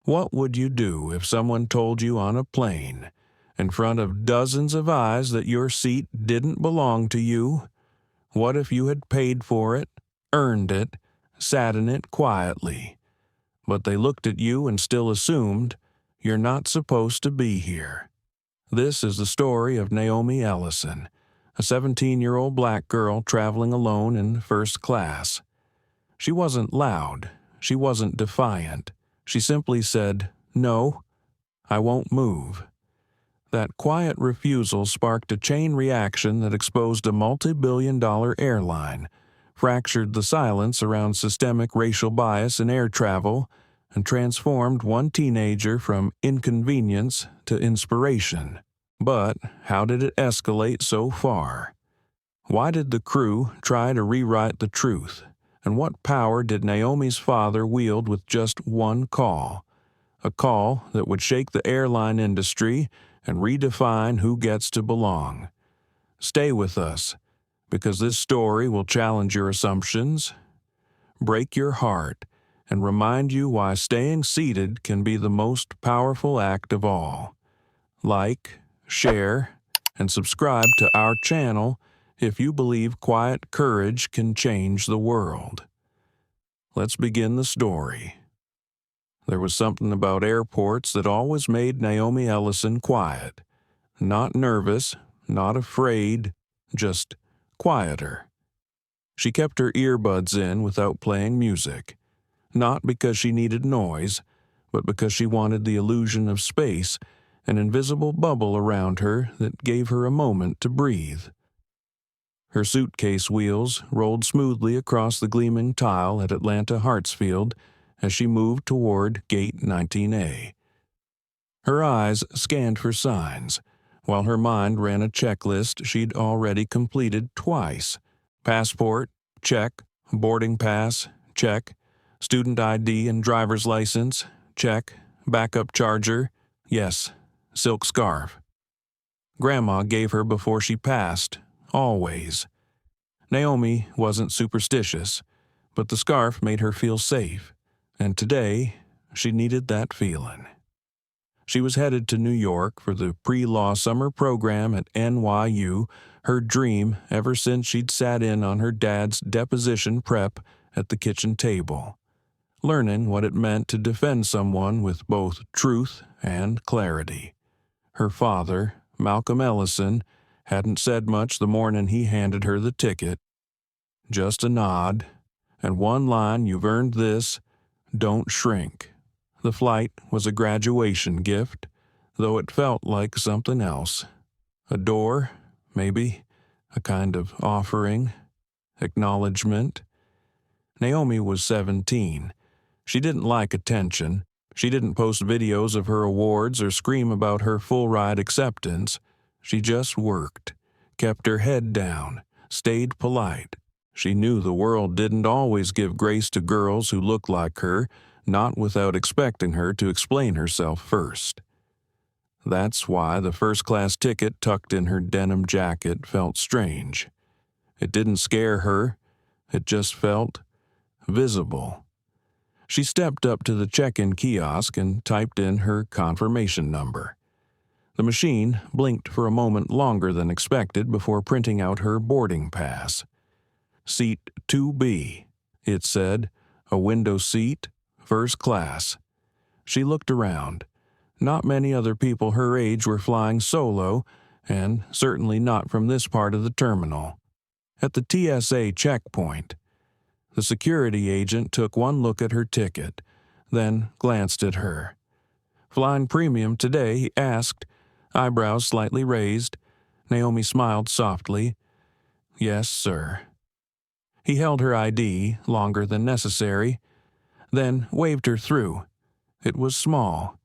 What would you do if someone told you on a plane, in front of dozens of eyes, that your seat didn't belong to you? What if you had paid for it, earned it, sat in it quietly, but they looked at you and still assumed you're not supposed to be here? This is the story of Naomi Ellison, a 17-year-old black girl traveling alone in first class. She wasn't loud. She wasn't defiant. She simply said, "No, I won't move." That quiet refusal sparked a chain reaction that exposed a multi-billion-dollar airline, fractured the silence around systemic racial bias in air travel, and transformed one teenager from inconvenience to inspiration. But how did it escalate so far? Why did the crew try to rewrite the truth? And what power did Naomi's father wield with just one call? A call that would shake the airline industry and redefine who gets to belong. Stay with us, because this story will challenge your assumptions, break your heart, and remind you why staying seated can be the most powerful act of all. Like, share, and subscribe to our channel if you believe quiet courage can change the world. Let's begin the story. There was something about airports that always made Naomi Ellison quiet. Not nervous, not afraid, just quieter. She kept her earbuds in without playing music. Not because she needed noise, but because she wanted the illusion of space, an invisible bubble around her that gave her a moment to breathe. Her suitcase wheels rolled smoothly across the gleaming tile at Atlanta Hartsfield as she moved toward Gate 19A. Her eyes scanned for signs, while her mind ran a checklist she'd already completed twice. Passport, check. Boarding pass, check. Student ID and driver's license, check. Backup charger, yes. Silk scarf. Grandma gave her before she passed, always. Naomi wasn't superstitious, but the scarf made her feel safe, and today she needed that feeling. She was headed to New York for the pre-law summer program at NYU, her dream ever since she'd sat in on her dad's deposition prep at the kitchen table, learning what it meant to defend someone with both truth and clarity. Her father, Malcolm Ellison, hadn't said much the morning he handed her the ticket. Just a nod, and one line: "You've earned this, don't shrink." The flight was a graduation gift, though it felt like something else. A door, maybe, a kind of offering, acknowledgement. Naomi was 17. She didn't like attention. She didn't post videos of her awards or scream about her full-ride acceptance. She just worked, kept her head down, stayed polite. She knew the world didn't always give grace to girls who looked like her, not without expecting her to explain herself first. That's why the first-class ticket tucked in her denim jacket felt strange. It didn't scare her. It just felt visible. She stepped up to the check-in kiosk and typed in her confirmation number. The machine blinked for a moment longer than expected before printing out her boarding pass. Seat 2B, it said, a window seat, first class. She looked around. Not many other people her age were flying solo, and certainly not from this part of the terminal. At the TSA checkpoint, the security agent took one look at her ticket, then glanced at her. "Flying premium today?" he asked, eyebrows slightly raised. Naomi smiled softly. "Yes, sir." He held her ID longer than necessary, then waved her through. It was small,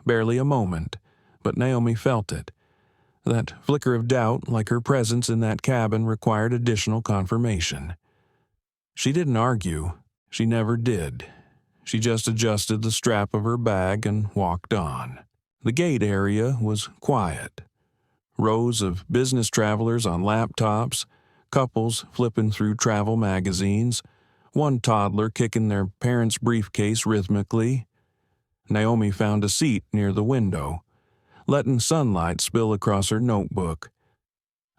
barely a moment, but Naomi felt it. That flicker of doubt, like her presence in that cabin, required additional confirmation. She didn't argue. She never did. She just adjusted the strap of her bag and walked on. The gate area was quiet. Rows of business travelers on laptops, couples flipping through travel magazines, one toddler kicking their parents' briefcase rhythmically. Naomi found a seat near the window, letting sunlight spill across her notebook.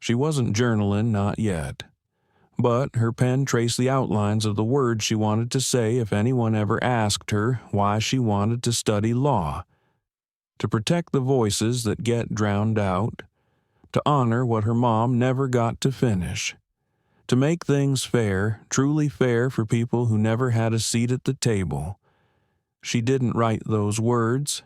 She wasn't journaling, not yet, but her pen traced the outlines of the words she wanted to say if anyone ever asked her why she wanted to study law. To protect the voices that get drowned out, to honor what her mom never got to finish, to make things fair, truly fair for people who never had a seat at the table. She didn't write those words.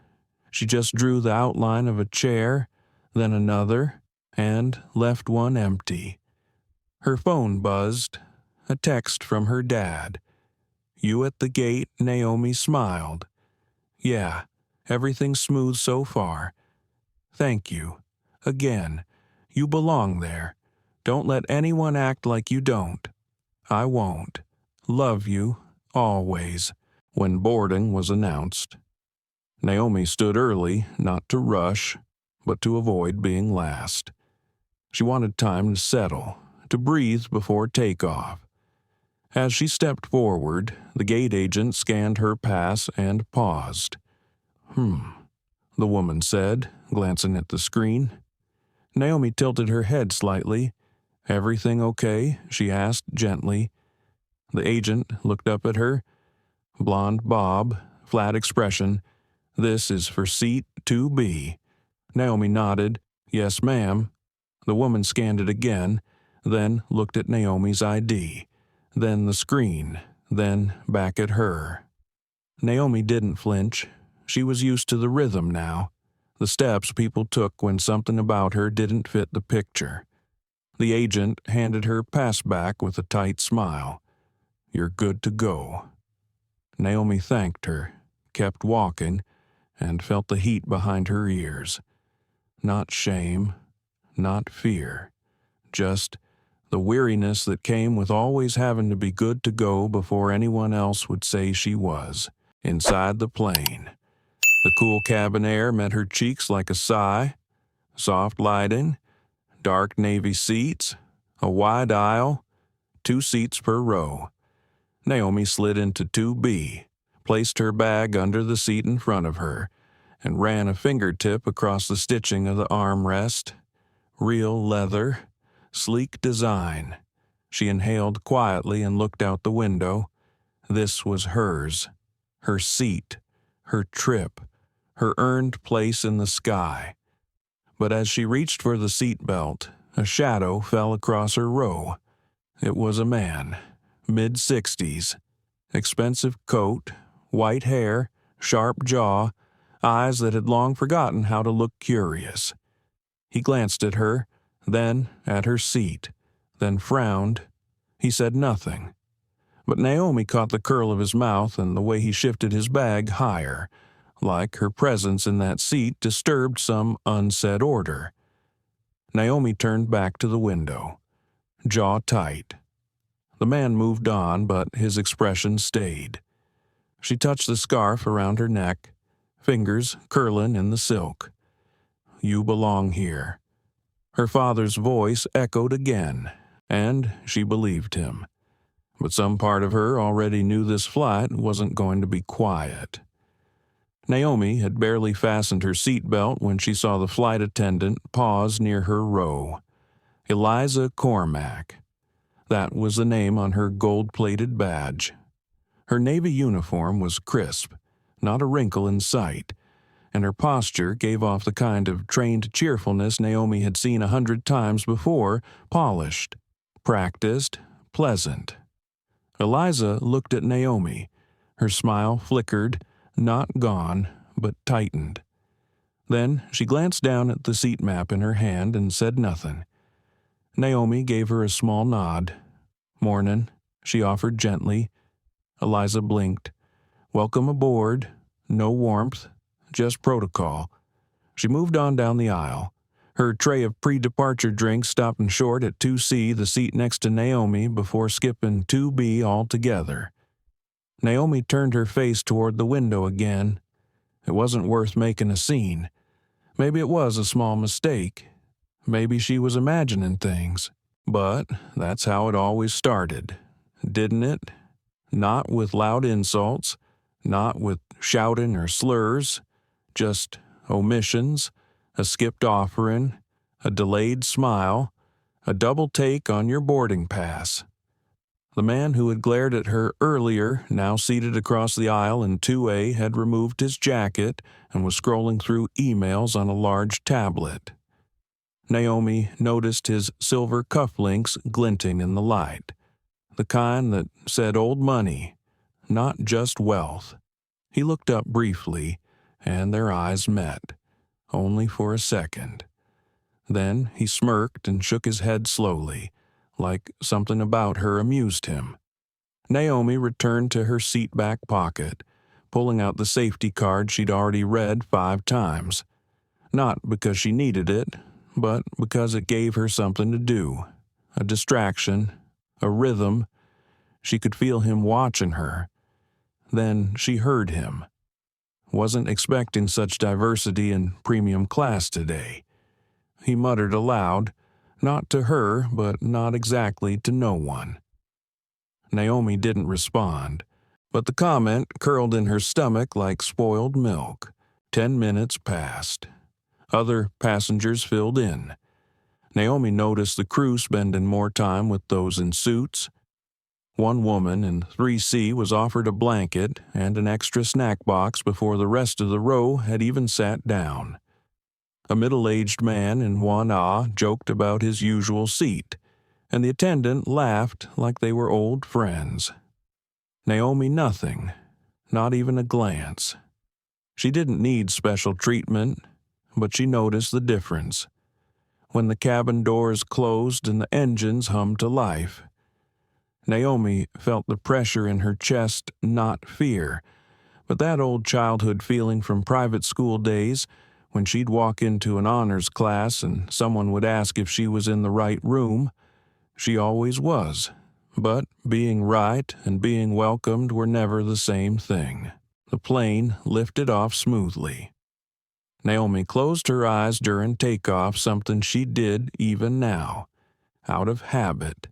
She just drew the outline of a chair, then another, and left one empty. Her phone buzzed, a text from her dad. "You at the gate?" Naomi smiled. "Yeah, everything's smooth so far. Thank you. Again, you belong there. Don't let anyone act like you don't." "I won't. Love you, always." When boarding was announced, Naomi stood early, not to rush, but to avoid being last. She wanted time to settle, to breathe before takeoff. As she stepped forward, the gate agent scanned her pass and paused. The woman said, glancing at the screen. Naomi tilted her head slightly. "Everything okay?" she asked gently. The agent looked up at her. Blonde bob, flat expression. "This is for seat 2B. Naomi nodded. "Yes, ma'am." The woman scanned it again, then looked at Naomi's ID, then the screen, then back at her. Naomi didn't flinch. She was used to the rhythm now, the steps people took when something about her didn't fit the picture. The agent handed her pass back with a tight smile. "You're good to go." Naomi thanked her, kept walking, and felt the heat behind her ears. Not shame, not fear, just the weariness that came with always having to be good to go before anyone else would say she was. Inside the plane, the cool cabin air met her cheeks like a sigh. Soft lighting, dark navy seats, a wide aisle, 2 seats per row. Naomi slid into 2B, placed her bag under the seat in front of her, and ran a fingertip across the stitching of the armrest. Real leather, sleek design. She inhaled quietly and looked out the window. This was hers, her seat, her trip, her earned place in the sky. But as she reached for the seat belt, a shadow fell across her row. It was a man, mid-60s, expensive coat, white hair, sharp jaw, eyes that had long forgotten how to look curious. He glanced at her, then at her seat, then frowned. He said nothing. But Naomi caught the curl of his mouth and the way he shifted his bag higher, like her presence in that seat disturbed some unsaid order. Naomi turned back to the window, jaw tight. The man moved on, but his expression stayed. She touched the scarf around her neck, fingers curling in the silk. "You belong here." Her father's voice echoed again, and she believed him. But some part of her already knew this flight wasn't going to be quiet. Naomi had barely fastened her seatbelt when she saw the flight attendant pause near her row. Eliza Cormack. That was the name on her gold-plated badge. Her Navy uniform was crisp, not a wrinkle in sight, and her posture gave off the kind of trained cheerfulness Naomi had seen 100 times before, polished, practiced, pleasant. Eliza looked at Naomi. Her smile flickered, not gone, but tightened. Then she glanced down at the seat map in her hand and said nothing. Naomi gave her a small nod. "Mornin'," she offered gently. Eliza blinked. "Welcome aboard. No warmth, just protocol." She moved on down the aisle. Her tray of pre-departure drinks stopping short at 2C, the seat next to Naomi, before skipping 2B altogether. Naomi turned her face toward the window again. It wasn't worth making a scene. Maybe it was a small mistake. Maybe she was imagining things. But that's how it always started, didn't it? Not with loud insults, Not with shouting or slurs, just omissions, a skipped offering, a delayed smile, a double take on your boarding pass. The man who had glared at her earlier, now seated across the aisle in 2A, had removed his jacket and was scrolling through emails on a large tablet. Naomi noticed his silver cufflinks glinting in the light, the kind that said old money, not just wealth. He looked up briefly, and their eyes met, only for a second. Then he smirked and shook his head slowly, like something about her amused him. Naomi returned to her seat back pocket, pulling out the safety card she'd already read 5 times. Not because she needed it, but because it gave her something to do, a distraction, a rhythm. She could feel him watching her. Then she heard him. Wasn't expecting such diversity in premium class today. He muttered aloud, not to her, but not exactly to no one. Naomi didn't respond, but the comment curled in her stomach like spoiled milk. 10 minutes passed. Other passengers filled in. Naomi noticed the crew spending more time with those in suits. One woman in 3C was offered a blanket and an extra snack box before the rest of the row had even sat down. A middle-aged man in 1A joked about his usual seat, and the attendant laughed like they were old friends. Naomi nothing, not even a glance. She didn't need special treatment, but she noticed the difference. When the cabin doors closed and the engines hummed to life, Naomi felt the pressure in her chest, not fear, but that old childhood feeling from private school days when she'd walk into an honors class and someone would ask if she was in the right room. She always was, but being right and being welcomed were never the same thing. The plane lifted off smoothly. Naomi closed her eyes during takeoff, something she did even now, out of habit.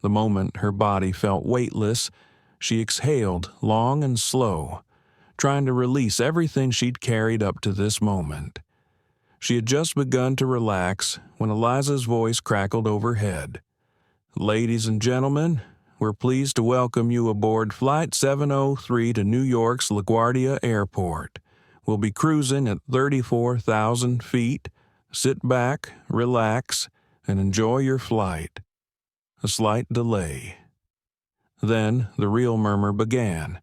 The moment her body felt weightless, she exhaled long and slow, trying to release everything she'd carried up to this moment. She had just begun to relax when Eliza's voice crackled overhead. "Ladies and gentlemen, we're pleased to welcome you aboard Flight 703 to New York's LaGuardia Airport. We'll be cruising at 34,000 feet. Sit back, relax, and enjoy your flight." A slight delay. Then the real murmur began,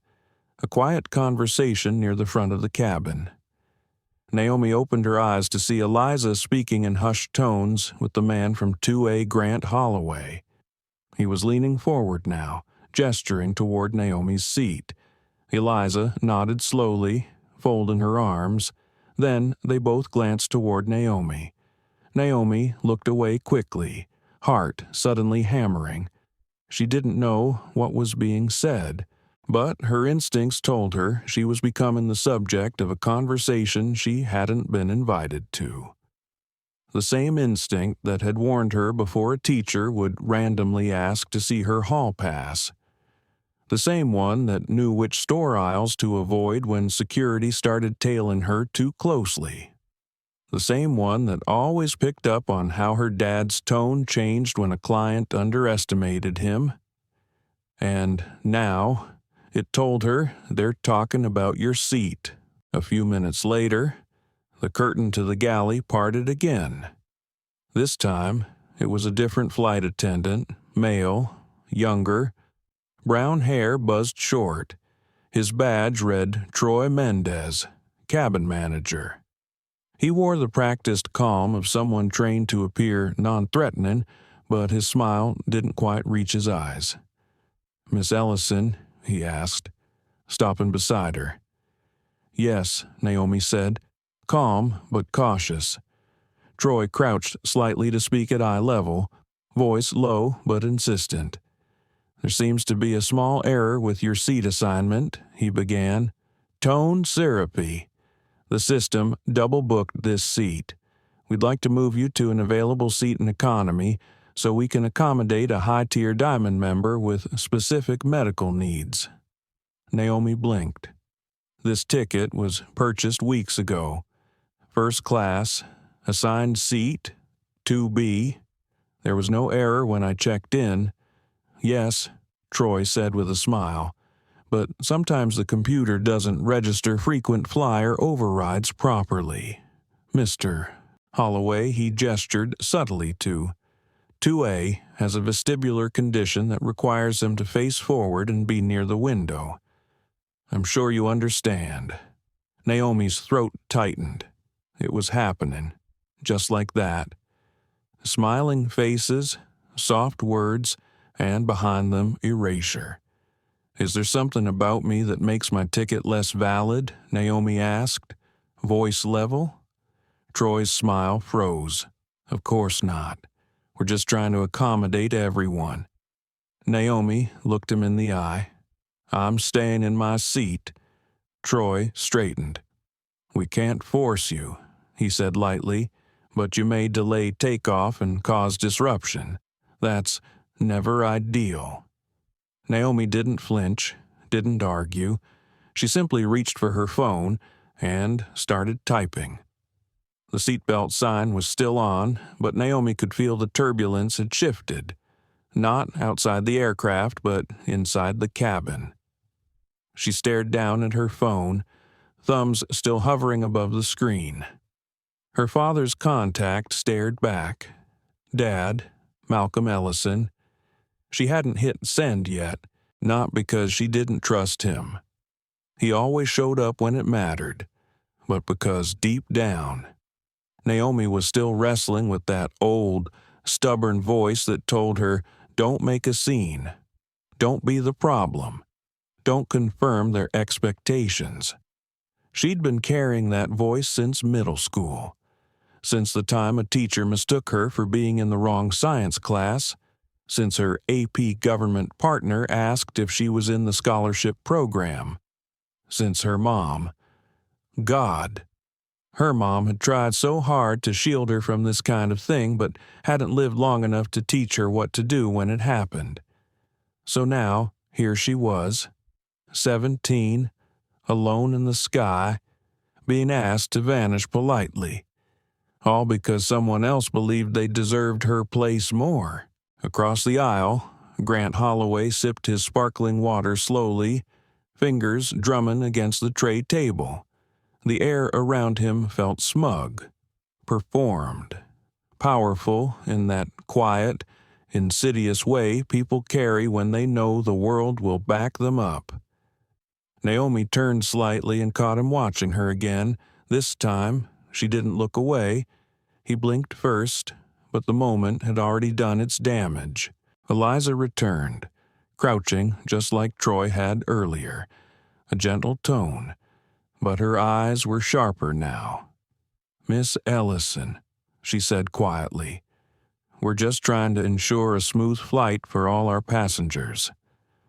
a quiet conversation near the front of the cabin. Naomi opened her eyes to see Eliza speaking in hushed tones with the man from 2A Grant Holloway. He was leaning forward now, gesturing toward Naomi's seat. Eliza nodded slowly, folding her arms. Then they both glanced toward Naomi. Naomi looked away quickly, heart suddenly hammering. She didn't know what was being said, but her instincts told her she was becoming the subject of a conversation she hadn't been invited to. The same instinct that had warned her before a teacher would randomly ask to see her hall pass. The same one that knew which store aisles to avoid when security started tailing her too closely. The same one that always picked up on how her dad's tone changed when a client underestimated him. And now it told her they're talking about your seat. A few minutes later, the curtain to the galley parted again. This time, it was a different flight attendant, male, younger. Brown hair buzzed short. His badge read Troy Mendez, cabin manager. He wore the practiced calm of someone trained to appear non-threatening, but his smile didn't quite reach his eyes. "Miss Ellison?" he asked, stopping beside her. "Yes," Naomi said, calm but cautious. Troy crouched slightly to speak at eye level, voice low but insistent. "There seems to be a small error with your seat assignment," he began. "Tone syrupy. The system double-booked this seat. We'd like to move you to an available seat in economy so we can accommodate a high-tier diamond member with specific medical needs." Naomi blinked. This ticket was purchased weeks ago. First class, assigned seat, 2B. There was no error when I checked in. Yes, Troy said with a smile, but sometimes the computer doesn't register frequent flyer overrides properly. Mr. Holloway, he gestured subtly to. 2A has a vestibular condition that requires him to face forward and be near the window. I'm sure you understand. Naomi's throat tightened. It was happening, just like that. Smiling faces, soft words, and behind them, erasure. Is there something about me that makes my ticket less valid? Naomi asked, voice level. Troy's smile froze. Of course not. We're just trying to accommodate everyone. Naomi looked him in the eye. I'm staying in my seat. Troy straightened. We can't force you, he said lightly, but you may delay takeoff and cause disruption. That's never ideal. Naomi didn't flinch, didn't argue. She simply reached for her phone and started typing. The seatbelt sign was still on, but Naomi could feel the turbulence had shifted. Not outside the aircraft, but inside the cabin. She stared down at her phone, thumbs still hovering above the screen. Her father's contact stared back. Dad, Malcolm Ellison. She hadn't hit send yet, not because she didn't trust him. He always showed up when it mattered, but because deep down, Naomi was still wrestling with that old, stubborn voice that told her, don't make a scene. Don't be the problem. Don't confirm their expectations. She'd been carrying that voice since middle school, since the time a teacher mistook her for being in the wrong science class, since her AP government partner asked if she was in the scholarship program, since her mom, God. Her mom had tried so hard to shield her from this kind of thing, but hadn't lived long enough to teach her what to do when it happened. So now, here she was, 17, alone in the sky, being asked to vanish politely, all because someone else believed they deserved her place more. Across the aisle, Grant Holloway sipped his sparkling water slowly, fingers drumming against the tray table. The air around him felt smug, performed, powerful in that quiet, insidious way people carry when they know the world will back them up. Naomi turned slightly and caught him watching her again. This time, she didn't look away. He blinked first, but the moment had already done its damage. Eliza returned, crouching just like Troy had earlier, a gentle tone, but her eyes were sharper now. Miss Ellison, she said quietly, we're just trying to ensure a smooth flight for all our passengers.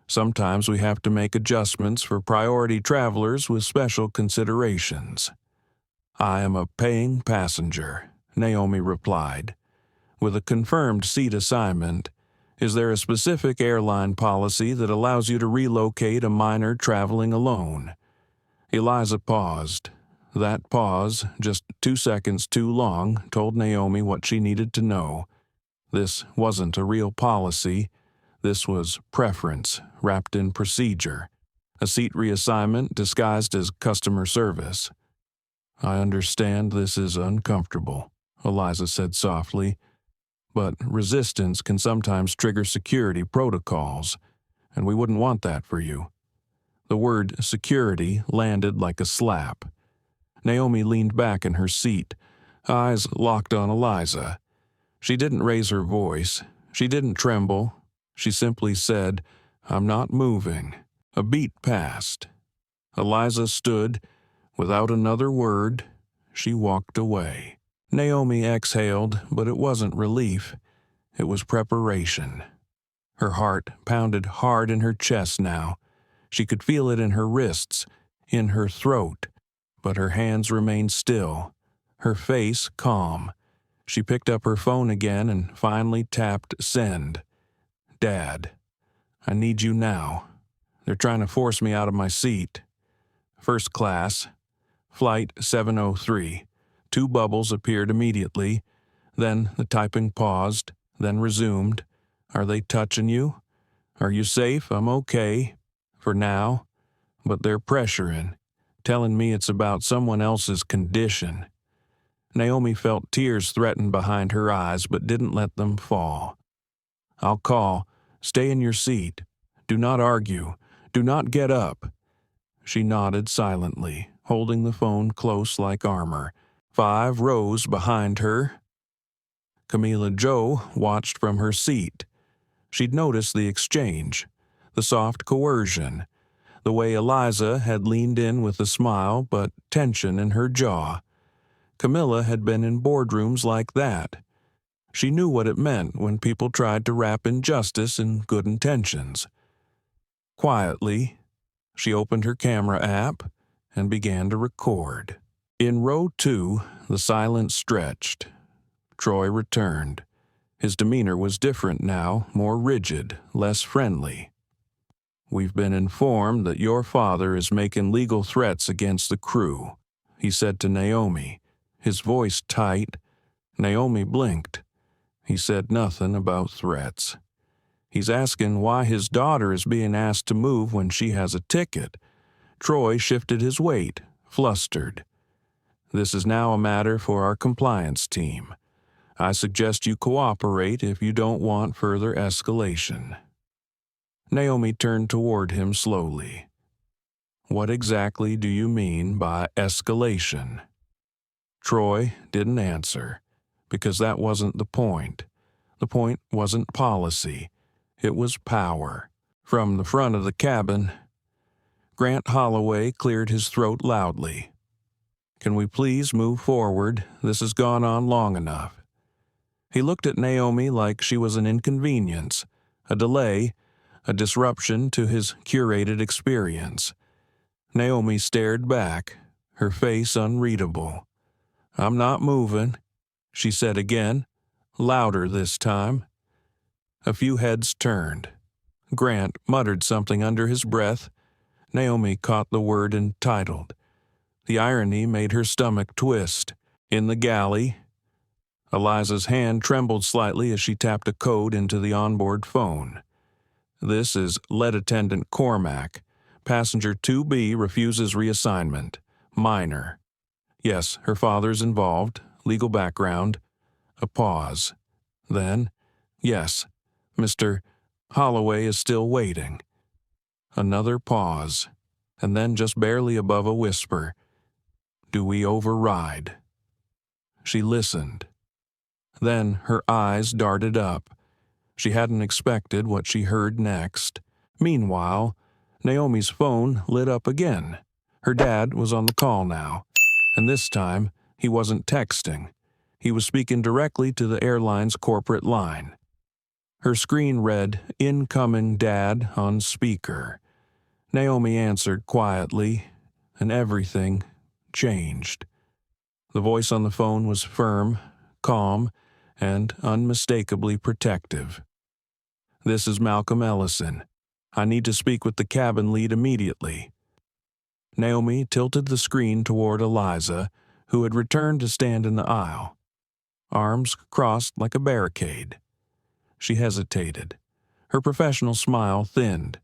Sometimes we have to make adjustments for priority travelers with special considerations. I am a paying passenger, Naomi replied. With a confirmed seat assignment, is there a specific airline policy that allows you to relocate a minor traveling alone? Eliza paused. That pause, just 2 seconds too long, told Naomi what she needed to know. This wasn't a real policy. This was preference wrapped in procedure, a seat reassignment disguised as customer service. I understand this is uncomfortable, Eliza said softly, but resistance can sometimes trigger security protocols, and we wouldn't want that for you. The word security landed like a slap. Naomi leaned back in her seat, eyes locked on Eliza. She didn't raise her voice. She didn't tremble. She simply said, I'm not moving. A beat passed. Eliza stood. Without another word, she walked away. Naomi exhaled, but it wasn't relief. It was preparation. Her heart pounded hard in her chest now. She could feel it in her wrists, in her throat, but her hands remained still, her face calm. She picked up her phone again and finally tapped send. Dad, I need you now. They're trying to force me out of my seat. First class. Flight 703. Two bubbles appeared immediately. Then the typing paused, then resumed. Are they touching you? Are you safe? I'm okay. For now. But they're pressuring, telling me it's about someone else's condition. Naomi felt tears threaten behind her eyes, but didn't let them fall. I'll call. Stay in your seat. Do not argue. Do not get up. She nodded silently, holding the phone close like armor. 5 rows behind her. Camila Jo watched from her seat. She'd noticed the exchange, the soft coercion, the way Eliza had leaned in with a smile but tension in her jaw. Camilla had been in boardrooms like that. She knew what it meant when people tried to wrap injustice in good intentions. Quietly, she opened her camera app and began to record. In row 2, the silence stretched. Troy returned. His demeanor was different now, more rigid, less friendly. We've been informed that your father is making legal threats against the crew, he said to Naomi, his voice tight. Naomi blinked. He said nothing about threats. He's asking why his daughter is being asked to move when she has a ticket. Troy shifted his weight, flustered. This is now a matter for our compliance team. I suggest you cooperate if you don't want further escalation. Naomi turned toward him slowly. What exactly do you mean by escalation? Troy didn't answer, because that wasn't the point. The point wasn't policy. It was power. From the front of the cabin, Grant Holloway cleared his throat loudly. Can we please move forward? This has gone on long enough. He looked at Naomi like she was an inconvenience, a delay, a disruption to his curated experience. Naomi stared back, her face unreadable. I'm not moving, she said again, louder this time. A few heads turned. Grant muttered something under his breath. Naomi caught the word entitled. The irony made her stomach twist. In the galley, Eliza's hand trembled slightly as she tapped a code into the onboard phone. This is Lead Attendant Cormac. Passenger 2B refuses reassignment. Minor. Yes, her father's involved. Legal background. A pause. Then, yes, Mr. Holloway is still waiting. Another pause. And then just barely above a whisper. Do we override? She listened. Then her eyes darted up. She hadn't expected what she heard next. Meanwhile, Naomi's phone lit up again. Her dad was on the call now, and this time he wasn't texting. He was speaking directly to the airline's corporate line. Her screen read, "Incoming Dad" on speaker. Naomi answered quietly, and everything changed. The voice on the phone was firm, calm, and unmistakably protective. This is Malcolm Ellison. I need to speak with the cabin lead immediately. Naomi tilted the screen toward Eliza, who had returned to stand in the aisle, arms crossed like a barricade. She hesitated. Her professional smile thinned.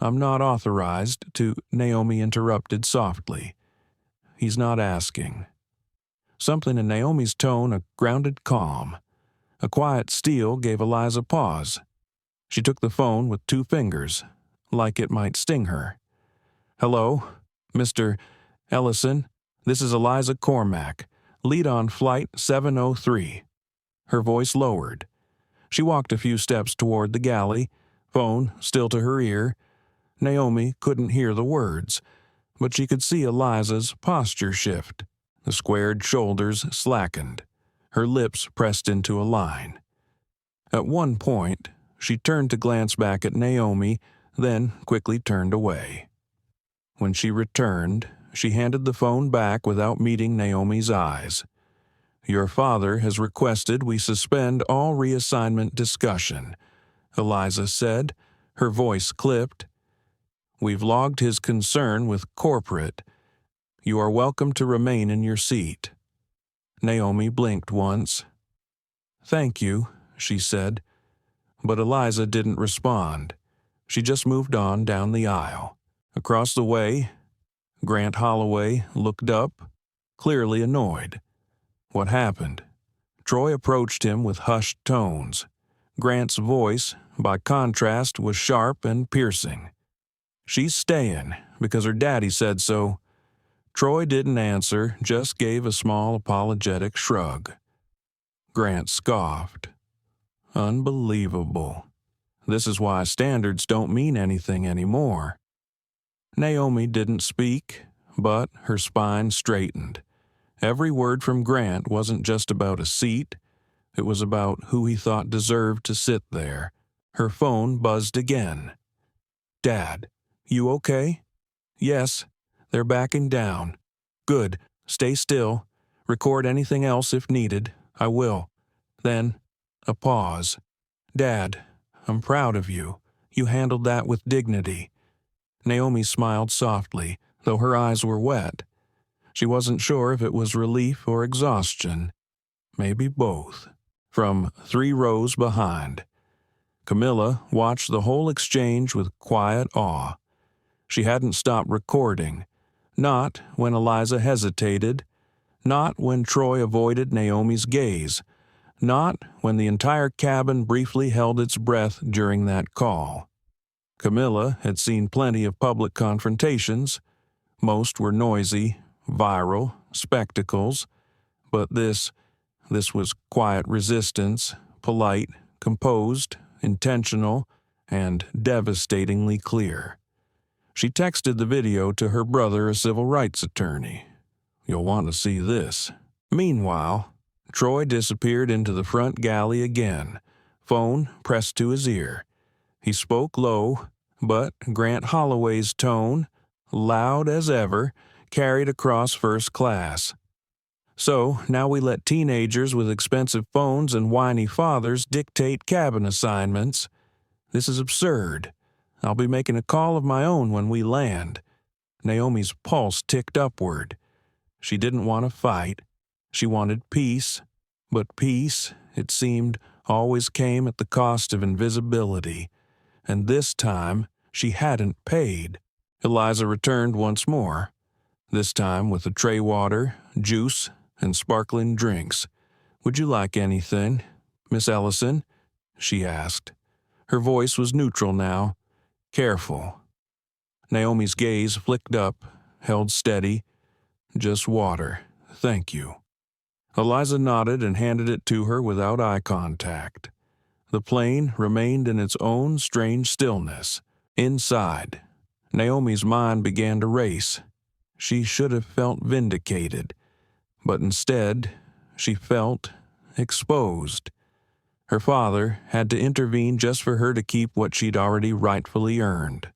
I'm not authorized to, Naomi interrupted softly. He's not asking. Something in Naomi's tone, a grounded calm. A quiet steel gave Eliza pause. She took the phone with 2 fingers, like it might sting her. Hello, Mr. Ellison. This is Eliza Cormac, lead on Flight 703. Her voice lowered. She walked a few steps toward the galley, phone still to her ear. Naomi couldn't hear the words, but she could see Eliza's posture shift. The squared shoulders slackened. Her lips pressed into a line. At one point, she turned to glance back at Naomi, then quickly turned away. When she returned, she handed the phone back without meeting Naomi's eyes. Your father has requested we suspend all reassignment discussion, Eliza said, her voice clipped. We've logged his concern with corporate. You are welcome to remain in your seat." Naomi blinked once. "Thank you," she said, but Eliza didn't respond. She just moved on down the aisle. Across the way, Grant Holloway looked up, clearly annoyed. What happened? Troy approached him with hushed tones. Grant's voice, by contrast, was sharp and piercing. "She's staying, because her daddy said so." Troy didn't answer, just gave a small apologetic shrug. Grant scoffed. Unbelievable. This is why standards don't mean anything anymore. Naomi didn't speak, but her spine straightened. Every word from Grant wasn't just about a seat. It was about who he thought deserved to sit there. Her phone buzzed again. "Dad, you okay?" "Yes, they're backing down." "Good. Stay still. Record anything else if needed. I will." Then, a pause. "Dad, I'm proud of you. You handled that with dignity." Naomi smiled softly, though her eyes were wet. She wasn't sure if it was relief or exhaustion. Maybe both. From 3 rows behind, Camilla watched the whole exchange with quiet awe. She hadn't stopped recording. Not when Eliza hesitated. Not when Troy avoided Naomi's gaze. Not when the entire cabin briefly held its breath during that call. Camilla had seen plenty of public confrontations. Most were noisy, viral, spectacles. But this was quiet resistance, polite, composed, intentional, and devastatingly clear. She texted the video to her brother, a civil rights attorney. "You'll want to see this." Meanwhile, Troy disappeared into the front galley again, phone pressed to his ear. He spoke low, but Grant Holloway's tone, loud as ever, carried across first class. "So now we let teenagers with expensive phones and whiny fathers dictate cabin assignments. This is absurd. I'll be making a call of my own when we land." Naomi's pulse ticked upward. She didn't want to fight. She wanted peace. But peace, it seemed, always came at the cost of invisibility. And this time, she hadn't paid. Eliza returned once more, this time with a tray water, juice, and sparkling drinks. "Would you like anything, Miss Ellison?" she asked. Her voice was neutral now. Careful. Naomi's gaze flicked up, held steady. "Just water, thank you." Eliza nodded and handed it to her without eye contact. The plane remained in its own strange stillness. Inside, Naomi's mind began to race. She should have felt vindicated, but instead, she felt exposed. Her father had to intervene just for her to keep what she'd already rightfully earned.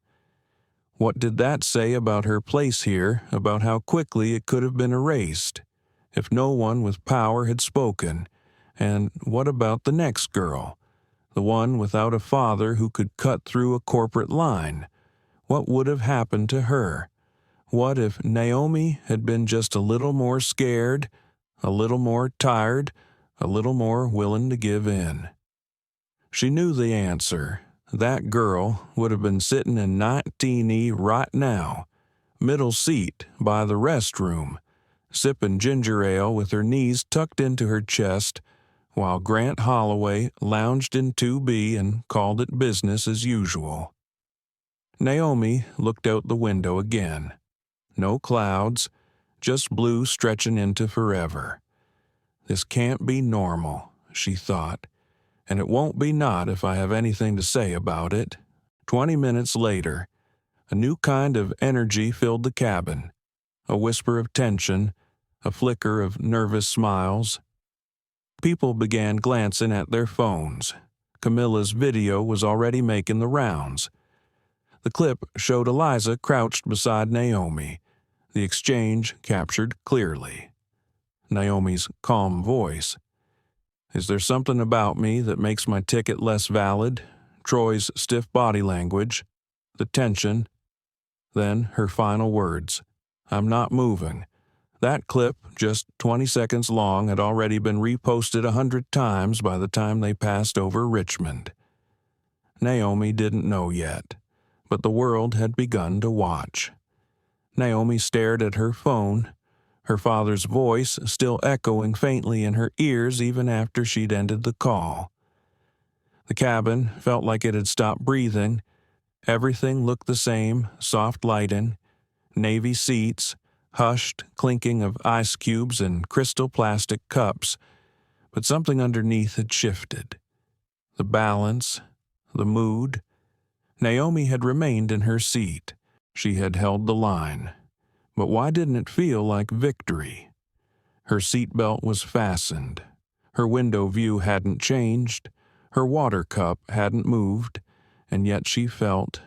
What did that say about her place here, about how quickly it could have been erased, if no one with power had spoken? And what about the next girl, the one without a father who could cut through a corporate line? What would have happened to her? What if Naomi had been just a little more scared, a little more tired, a little more willing to give in? She knew the answer. That girl would have been sitting in 19E right now, middle seat by the restroom, sipping ginger ale with her knees tucked into her chest, while Grant Holloway lounged in 2B and called it business as usual. Naomi looked out the window again. No clouds, just blue stretching into forever. This can't be normal, she thought, and it won't be not if I have anything to say about it. 20 minutes later, a new kind of energy filled the cabin, a whisper of tension, a flicker of nervous smiles. People began glancing at their phones. Camilla's video was already making the rounds. The clip showed Eliza crouched beside Naomi, the exchange captured clearly. Naomi's calm voice. "Is there something about me that makes my ticket less valid?" Troy's stiff body language. The tension. Then her final words, "I'm not moving." That clip, just 20 seconds long, had already been reposted 100 times by the time they passed over Richmond. Naomi didn't know yet, but the world had begun to watch. Naomi stared at her phone, her father's voice still echoing faintly in her ears even after she'd ended the call. The cabin felt like it had stopped breathing. Everything looked the same, soft lighting, navy seats, hushed clinking of ice cubes and crystal plastic cups, but something underneath had shifted. The balance, the mood. Naomi had remained in her seat. She had held the line. But why didn't it feel like victory? Her seatbelt was fastened. Her window view hadn't changed. Her water cup hadn't moved, and yet she felt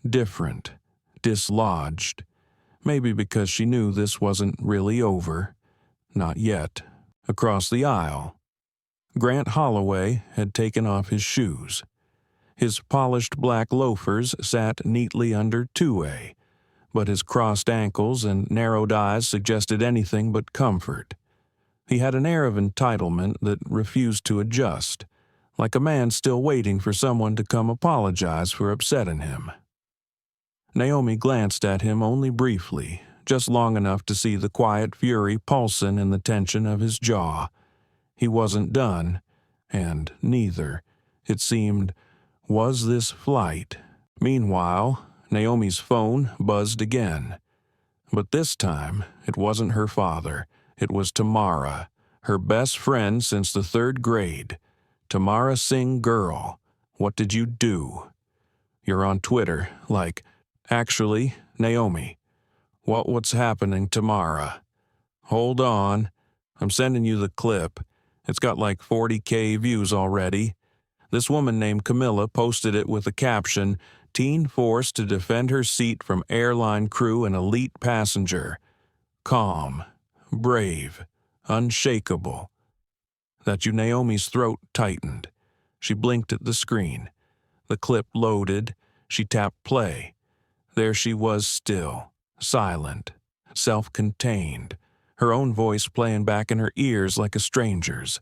different, dislodged. Maybe because she knew this wasn't really over. Not yet. Across the aisle, Grant Holloway had taken off his shoes. His polished black loafers sat neatly under 2A, but his crossed ankles and narrowed eyes suggested anything but comfort. He had an air of entitlement that refused to adjust, like a man still waiting for someone to come apologize for upsetting him. Naomi glanced at him only briefly, just long enough to see the quiet fury pulsing in the tension of his jaw. He wasn't done, and neither, it seemed, was this flight. Meanwhile, Naomi's phone buzzed again. But this time, it wasn't her father. It was Tamara, her best friend since the 3rd grade. Tamara Singh Girl, what did you do? You're on Twitter, like, actually, Naomi. What's happening, Tamara? Hold on. I'm sending you the clip. It's got like 40K views already. This woman named Camilla posted it with the caption, "Teen forced to defend her seat from airline crew and elite passenger. Calm, brave, unshakable." That you Naomi's throat tightened. She blinked at the screen. The clip loaded. She tapped play. There she was still, silent, self-contained, her own voice playing back in her ears like a stranger's.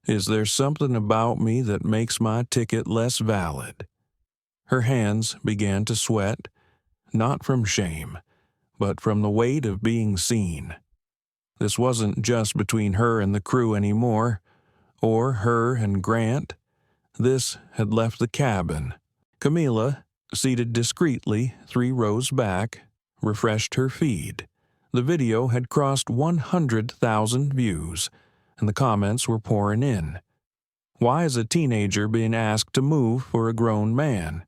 "Is there something about me that makes my ticket less valid?" Her hands began to sweat, not from shame, but from the weight of being seen. This wasn't just between her and the crew anymore, or her and Grant. This had left the cabin. Camila, seated discreetly 3 rows back, refreshed her feed. The video had crossed 100,000 views, and the comments were pouring in. Why is a teenager being asked to move for a grown man?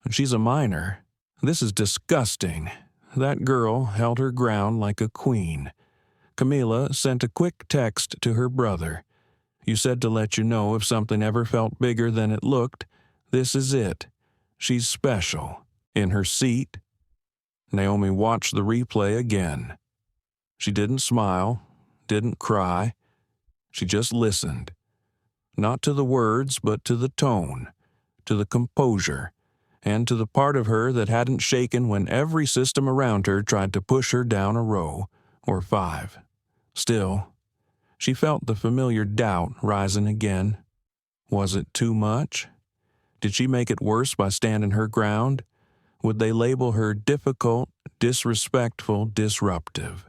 She's a minor. This is disgusting. That girl held her ground like a queen. Camila sent a quick text to her brother. "You said to let you know if something ever felt bigger than it looked. This is it. She's special." In her seat, Naomi watched the replay again. She didn't smile, didn't cry. She just listened. Not to the words, but to the tone, to the composure, and to the part of her that hadn't shaken when every system around her tried to push her down a row, or 5. Still, she felt the familiar doubt rising again. Was it too much? Did she make it worse by standing her ground? Would they label her difficult, disrespectful, disruptive?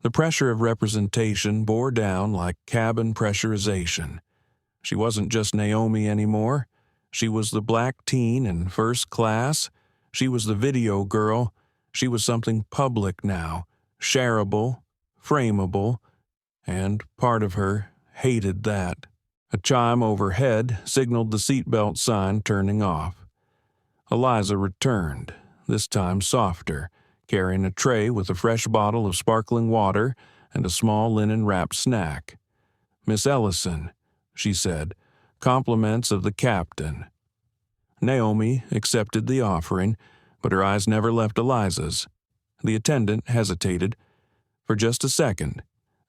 The pressure of representation bore down like cabin pressurization. She wasn't just Naomi anymore. She was the black teen in first class. She was the video girl. She was something public now, shareable, frameable, and part of her hated that. A chime overhead signaled the seatbelt sign turning off. Eliza returned, this time softer, carrying a tray with a fresh bottle of sparkling water and a small linen-wrapped snack. "Miss Ellison," she said, "compliments of the captain." Naomi accepted the offering, but her eyes never left Eliza's. The attendant hesitated for just a second.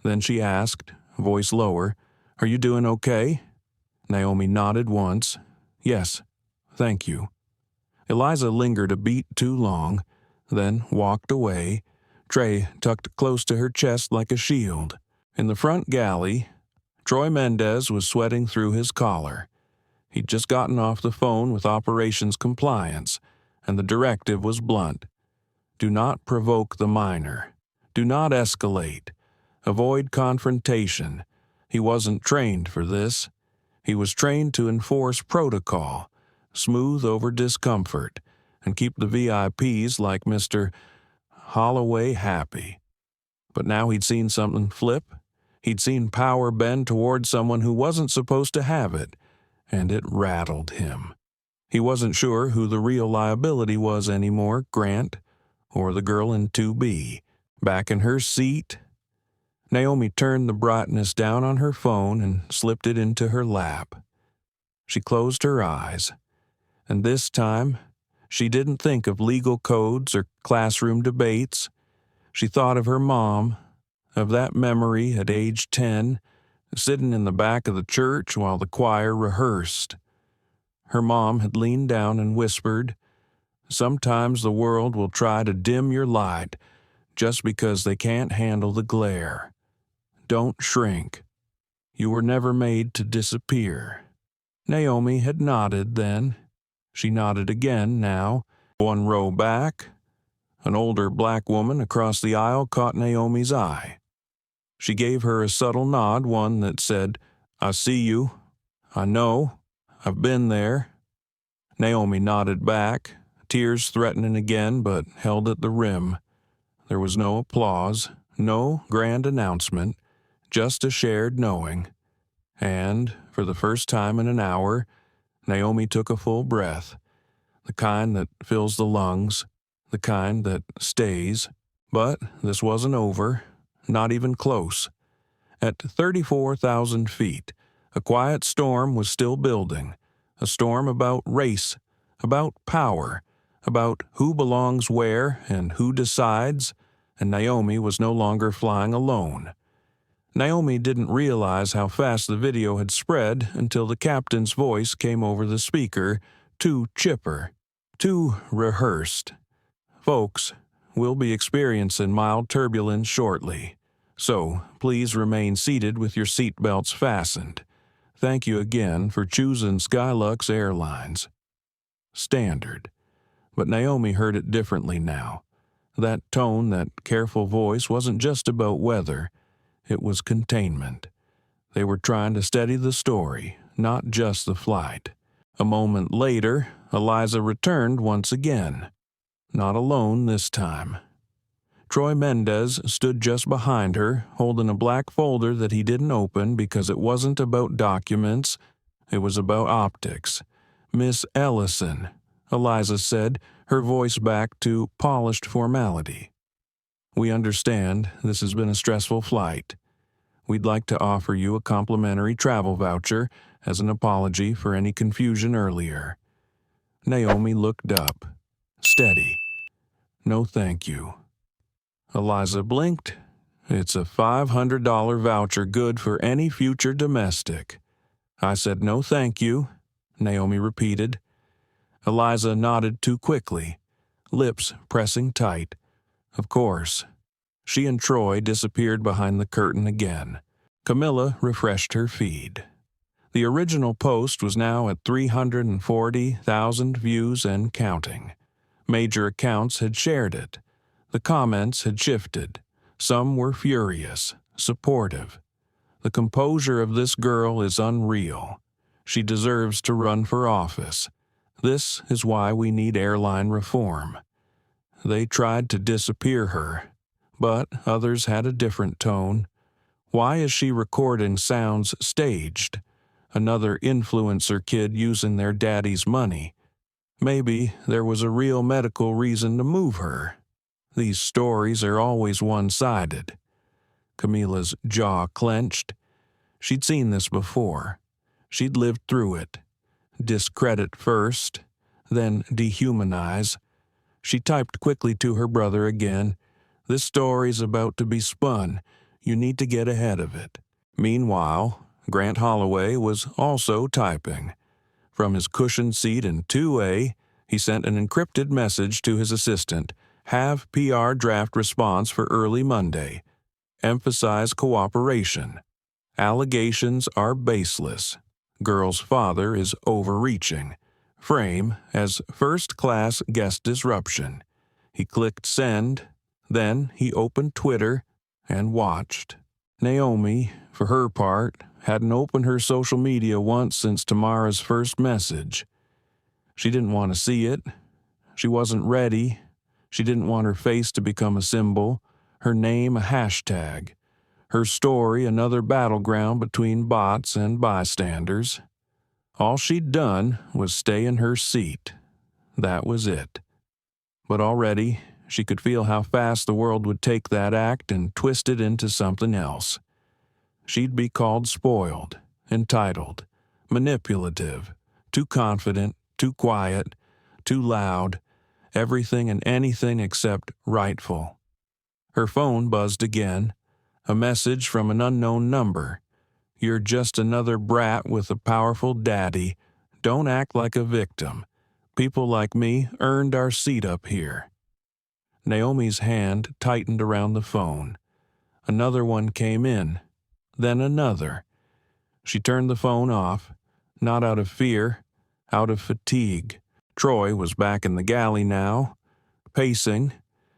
Then she asked, voice lower, "Are you doing okay?" Naomi nodded once. "Yes, thank you." Eliza lingered a beat too long. then walked away, tray tucked close to her chest like a shield. In the front galley, Troy Mendez was sweating through his collar. He'd just gotten off the phone with Operations Compliance, and the directive was blunt. Do not provoke the minor. Do not escalate. Avoid confrontation. He wasn't trained for this. He was trained to enforce protocol, smooth over discomfort, and keep the VIPs like Mr. Holloway happy. But now he'd seen something flip. He'd seen power bend toward someone who wasn't supposed to have it, and it rattled him. He wasn't sure who the real liability was anymore, Grant or the girl in 2B. Back in her seat, Naomi turned the brightness down on her phone and slipped it into her lap. She closed her eyes, and this time she didn't think of legal codes or classroom debates. She thought of her mom, of that memory at age 10, sitting in the back of the church while the choir rehearsed. Her mom had leaned down and whispered, "Sometimes the world will try to dim your light just because they can't handle the glare. Don't shrink. You were never made to disappear." Naomi had nodded then. She nodded again now. One row back, an older black woman across the aisle caught Naomi's eye. She gave her a subtle nod, one that said, "I see you. I know. I've been there." Naomi nodded back, tears threatening again, but held at the rim. There was no applause, no grand announcement, just a shared knowing. And, for the first time in an hour, Naomi took a full breath, the kind that fills the lungs, the kind that stays. But this wasn't over, not even close. At 34,000 feet, a quiet storm was still building, a storm about race, about power, about who belongs where and who decides, and Naomi was no longer flying alone. Naomi didn't realize how fast the video had spread until the captain's voice came over the speaker, too chipper, too rehearsed. "Folks, we'll be experiencing mild turbulence shortly, so please remain seated with your seatbelts fastened. Thank you again for choosing Skylux Airlines." Standard. But Naomi heard it differently now. That tone, that careful voice wasn't just about weather. It was containment. They were trying to steady the story, not just the flight. A moment later, Eliza returned once again. Not alone this time. Troy Mendez stood just behind her, holding a black folder that he didn't open because it wasn't about documents, it was about optics. "Miss Ellison," Eliza said, her voice back to polished formality. "We understand this has been a stressful flight. We'd like to offer you a complimentary travel voucher as an apology for any confusion earlier." Naomi looked up. Steady. "No thank you." Eliza blinked. "It's a $500 voucher good for any future domestic." "I said no thank you," Naomi repeated. Eliza nodded too quickly, lips pressing tight. Of course. She and Troy disappeared behind the curtain again. Camilla refreshed her feed. The original post was now at 340,000 views and counting. Major accounts had shared it. The comments had shifted. Some were furious, supportive. "The composure of this girl is unreal. She deserves to run for office. This is why we need airline reform." They tried to disappear her, but others had a different tone. "Why is she recording sounds staged? Another influencer kid using their daddy's money. Maybe there was a real medical reason to move her. These stories are always one-sided." Camila's jaw clenched. She'd seen this before. She'd lived through it. Discredit first, then dehumanize. She typed quickly to her brother again. "This story's about to be spun. You need to get ahead of it." Meanwhile, Grant Holloway was also typing. From his cushioned seat in 2A, he sent an encrypted message to his assistant. Have PR draft response for early Monday. Emphasize cooperation. Allegations are baseless. Girl's father is overreaching. Frame as first-class guest disruption. He clicked send, then he opened Twitter and watched. Naomi, for her part, hadn't opened her social media once since Tamara's first message. She didn't want to see it. She wasn't ready. She didn't want her face to become a symbol, her name a hashtag, her story another battleground between bots and bystanders. All she'd done was stay in her seat. That was it. But already, she could feel how fast the world would take that act and twist it into something else. She'd be called spoiled, entitled, manipulative, too confident, too quiet, too loud, everything and anything except rightful. Her phone buzzed again, a message from an unknown number. You're just another brat with a powerful daddy. Don't act like a victim. People like me earned our seat up here. Naomi's hand tightened around the phone. Another one came in, then another. She turned the phone off, not out of fear, out of fatigue. Troy was back in the galley now, pacing.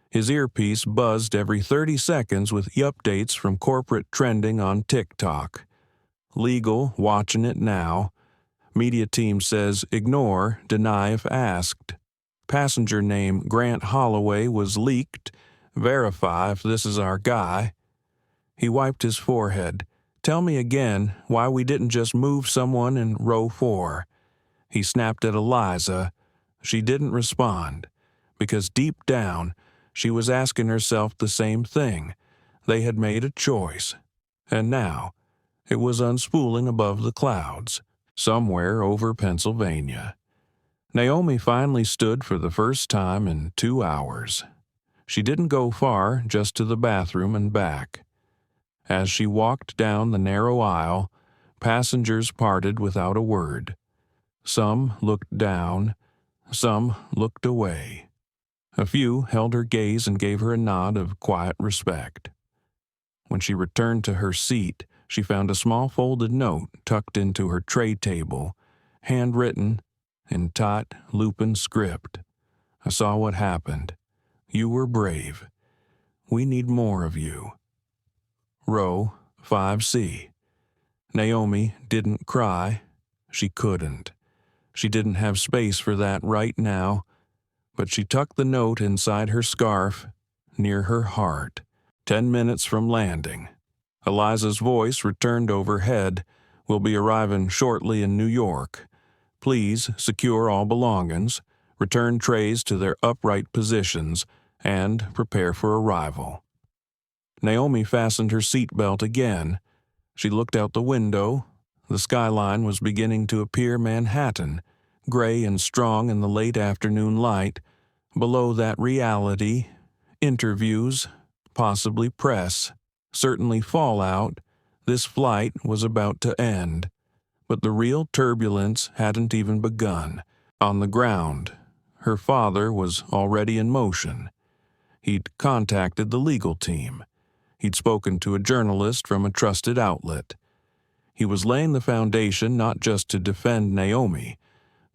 His earpiece buzzed every 30 seconds with updates from corporate trending on TikTok. Legal watching it now. Media team says ignore, deny if asked. Passenger name Grant Holloway was leaked. Verify if this is our guy. He wiped his forehead. Tell me again why we didn't just move someone in row 4. He snapped at Eliza. She didn't respond, because deep down, she was asking herself the same thing. They had made a choice, and now it was unspooling above the clouds, somewhere over Pennsylvania. Naomi finally stood for the first time in 2 hours. She didn't go far, just to the bathroom and back. As she walked down the narrow aisle, passengers parted without a word. Some looked down, some looked away. A few held her gaze and gave her a nod of quiet respect. When she returned to her seat, she found a small folded note tucked into her tray table, handwritten in tight Lupin script. I saw what happened. You were brave. We need more of you. Row 5C. Naomi didn't cry. She couldn't. She didn't have space for that right now, but she tucked the note inside her scarf, near her heart. 10 minutes from landing. Eliza's voice returned overhead. We'll be arriving shortly in New York. Please secure all belongings, return trays to their upright positions, and prepare for arrival. Naomi fastened her seatbelt again. She looked out the window. The skyline was beginning to appear Manhattan, gray and strong in the late afternoon light. Below that reality, interviews, possibly press, certainly fallout. This flight was about to end. But the real turbulence hadn't even begun. On the ground, her father was already in motion. He'd contacted the legal team. He'd spoken to a journalist from a trusted outlet. He was laying the foundation not just to defend Naomi,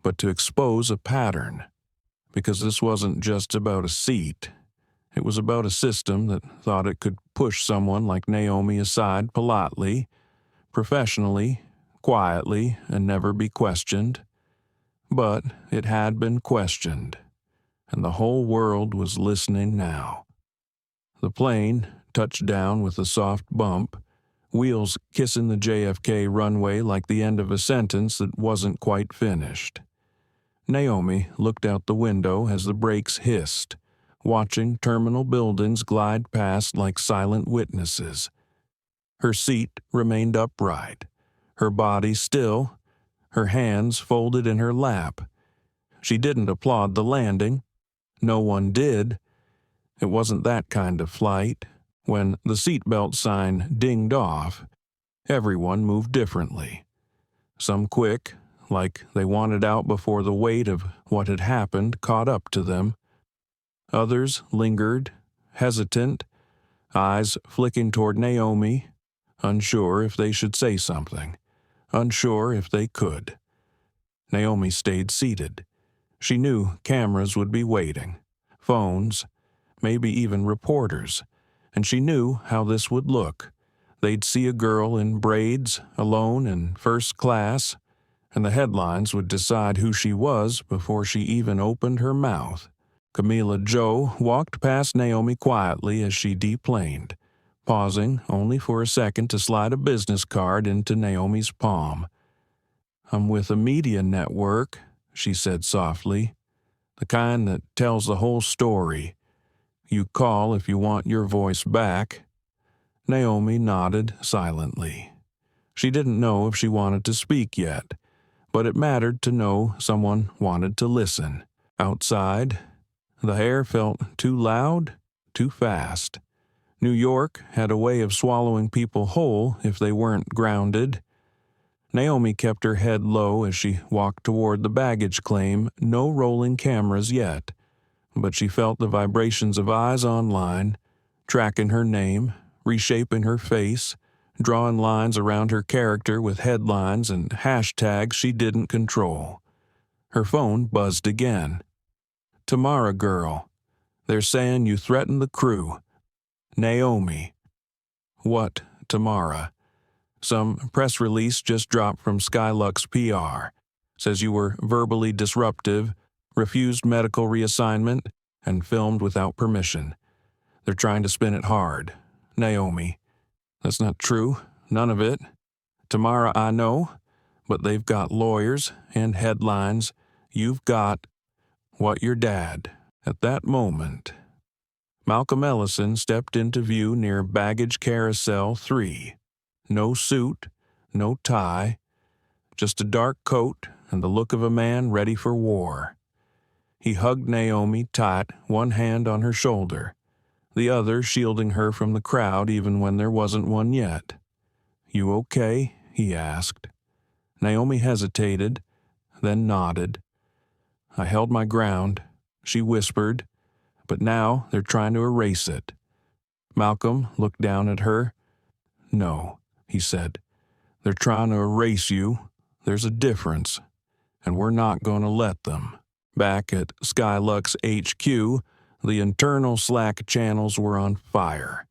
but to expose a pattern. Because this wasn't just about a seat. It was about a system that thought it could push someone like Naomi aside politely, professionally, quietly, and never be questioned. But it had been questioned, and the whole world was listening now. The plane touched down with a soft bump, wheels kissing the JFK runway like the end of a sentence that wasn't quite finished. Naomi looked out the window as the brakes hissed, watching terminal buildings glide past like silent witnesses. Her seat remained upright, her body still, her hands folded in her lap. She didn't applaud the landing. No one did. It wasn't that kind of flight. When the seatbelt sign dinged off, everyone moved differently. Some quick, like they wanted out before the weight of what had happened caught up to them. Others lingered, hesitant, eyes flicking toward Naomi, unsure if they should say something, unsure if they could. Naomi stayed seated. She knew cameras would be waiting, phones, maybe even reporters, and she knew how this would look. They'd see a girl in braids, alone in first class, and the headlines would decide who she was before she even opened her mouth. Camila Joe walked past Naomi quietly as she deplaned, pausing only for a second to slide a business card into Naomi's palm. "I'm with a media network," she said softly, "the kind that tells the whole story. You call if you want your voice back." Naomi nodded silently. She didn't know if she wanted to speak yet, but it mattered to know someone wanted to listen. Outside, the air felt too loud, too fast. New York had a way of swallowing people whole if they weren't grounded. Naomi kept her head low as she walked toward the baggage claim. No rolling cameras yet, but she felt the vibrations of eyes online, tracking her name, reshaping her face, drawing lines around her character with headlines and hashtags she didn't control. Her phone buzzed again. "Tamara girl. They're saying you threatened the crew. Naomi." "What, Tamara?" "Some press release just dropped from Skylux PR. Says you were verbally disruptive, refused medical reassignment, and filmed without permission. They're trying to spin it hard. Naomi." "That's not true. None of it. Tamara, I know, but they've got lawyers and headlines. You've got what your dad." At that moment, Malcolm Ellison stepped into view near Baggage Carousel 3. No suit, no tie, just a dark coat and the look of a man ready for war. He hugged Naomi tight, one hand on her shoulder, the other shielding her from the crowd even when there wasn't one yet. "You okay?" he asked. Naomi hesitated, then nodded. "I held my ground," she whispered, "but now they're trying to erase it." Malcolm looked down at her. "No," he said. "They're trying to erase you. There's a difference, and we're not going to let them." Back at Skylux HQ, the internal Slack channels were on fire.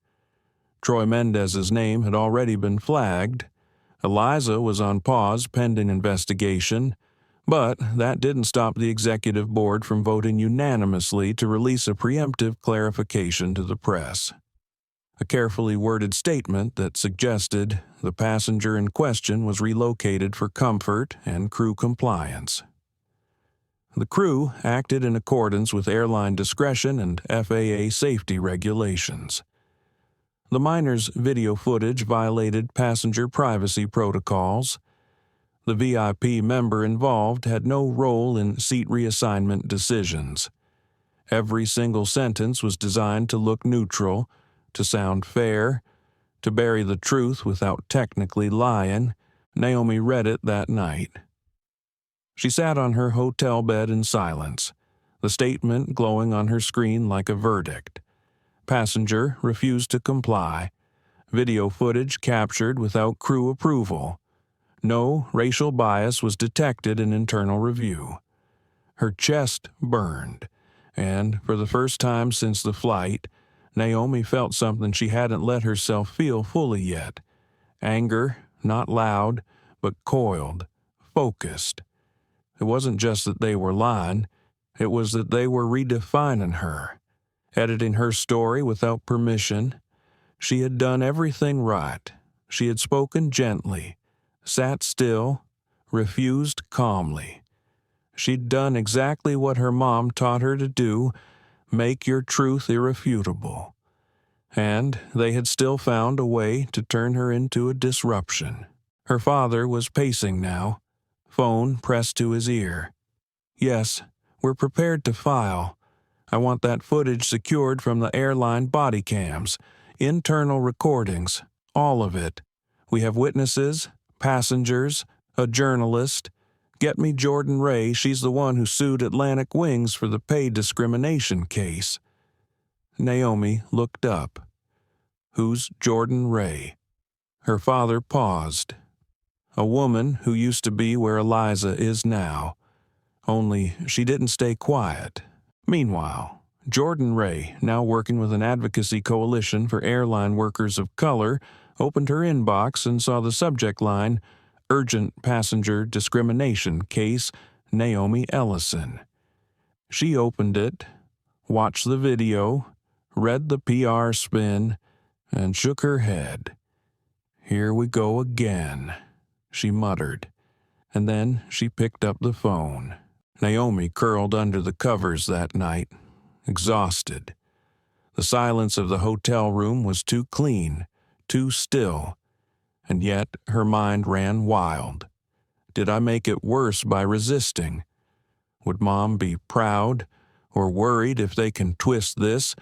Troy Mendez's name had already been flagged. Eliza was on pause pending investigation, but that didn't stop the executive board from voting unanimously to release a preemptive clarification to the press. A carefully worded statement that suggested the passenger in question was relocated for comfort and crew compliance. The crew acted in accordance with airline discretion and FAA safety regulations. The miner's video footage violated passenger privacy protocols. The VIP member involved had no role in seat reassignment decisions. Every single sentence was designed to look neutral, to sound fair, to bury the truth without technically lying. Naomi read it that night. She sat on her hotel bed in silence, the statement glowing on her screen like a verdict. Passenger refused to comply. Video footage captured without crew approval. No racial bias was detected in internal review. Her chest burned, and for the first time since the flight, Naomi felt something she hadn't let herself feel fully yet. Anger, not loud, but coiled, focused. It wasn't just that they were lying, it was that they were redefining her, editing her story without permission. She had done everything right. She had spoken gently, sat still, refused calmly. She'd done exactly what her mom taught her to do, make your truth irrefutable. And they had still found a way to turn her into a disruption. Her father was pacing now, phone pressed to his ear. "Yes, we're prepared to file. I want that footage secured from the airline body cams, internal recordings, all of it. We have witnesses, passengers, a journalist. Get me Jordan Ray, she's the one who sued Atlantic Wings for the pay discrimination case. Naomi looked up. "Who's Jordan Ray?" Her father paused. "A woman who used to be where Eliza is now. Only she didn't stay quiet." Meanwhile, Jordan Ray, now working with an advocacy coalition for airline workers of color, opened her inbox and saw the subject line, "Urgent Passenger Discrimination Case, Naomi Ellison." She opened it, watched the video, read the PR spin, and shook her head. "Here we go again," she muttered, and then she picked up the phone. Naomi curled under the covers that night, exhausted. The silence of the hotel room was too clean, too still, and yet her mind ran wild. Did I make it worse by resisting? Would Mom be proud or worried if they can twist this?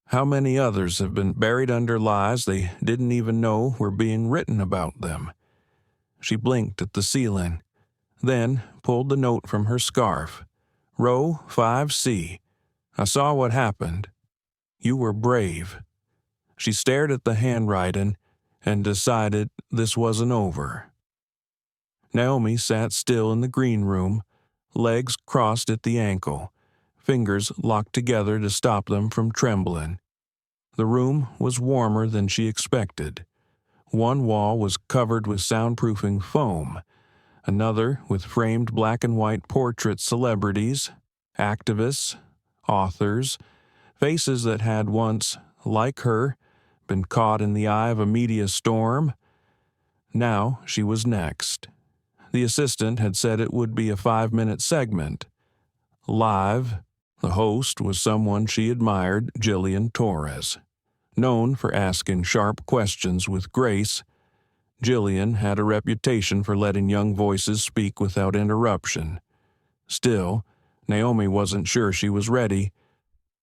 How many others have been buried under lies they didn't even know were being written about them? She blinked at the ceiling, then pulled the note from her scarf. "Row 5C. I saw what happened. You were brave." She stared at the handwriting and decided this wasn't over. Naomi sat still in the green room, legs crossed at the ankle, fingers locked together to stop them from trembling. The room was warmer than she expected. One wall was covered with soundproofing foam, another with framed black and white portrait celebrities, activists, authors, faces that had once, like her, been caught in the eye of a media storm. Now she was next. The assistant had said it would be a 5-minute segment. Live, the host was someone she admired, Jillian Torres. Known for asking sharp questions with grace, Jillian had a reputation for letting young voices speak without interruption. Still, Naomi wasn't sure she was ready.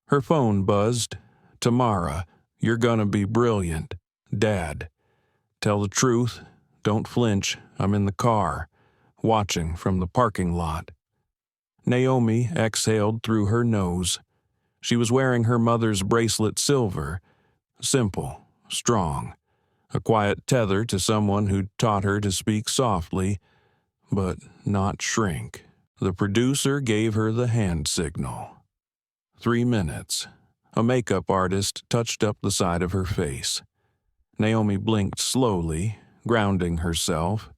Her phone buzzed. "Tamara, you're gonna be brilliant. Dad. Tell the truth. Don't flinch. I'm in the car, watching from the parking lot." Naomi exhaled through her nose. She was wearing her mother's bracelet silver. Simple, strong. A quiet tether to someone who'd taught her to speak softly, but not shrink. The producer gave her the hand signal. 3 minutes. A makeup artist touched up the side of her face. Naomi blinked slowly, grounding herself.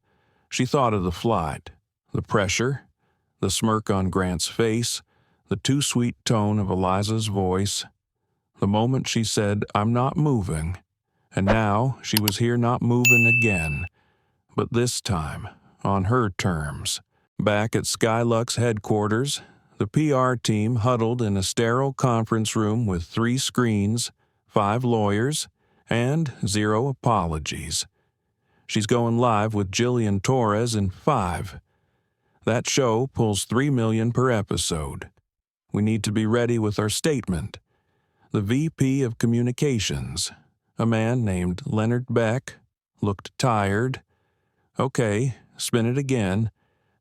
She thought of the flight, the pressure, the smirk on Grant's face, the too sweet tone of Eliza's voice. The moment she said, "I'm not moving," and now she was here not moving again, but this time on her terms. Back at Skylux headquarters, the PR team huddled in a sterile conference room with 3 screens, 5 lawyers, and 0 apologies. She's going live with Jillian Torres in 5. That show pulls $3 million per episode. We need to be ready with our statement. The VP of Communications, a man named Leonard Beck, looked tired. "Okay, spin it again.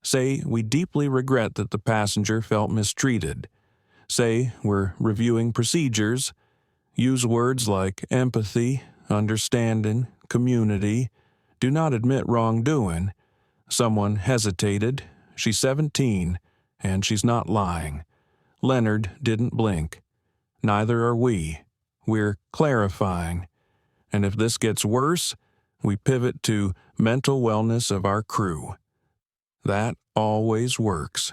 Say we deeply regret that the passenger felt mistreated. Say we're reviewing procedures. Use words like empathy, understanding, community. Do not admit wrongdoing. Someone hesitated. She's 17, and she's not lying. Leonard didn't blink. Neither are we. We're clarifying. And if this gets worse, we pivot to mental wellness of our crew." That always works.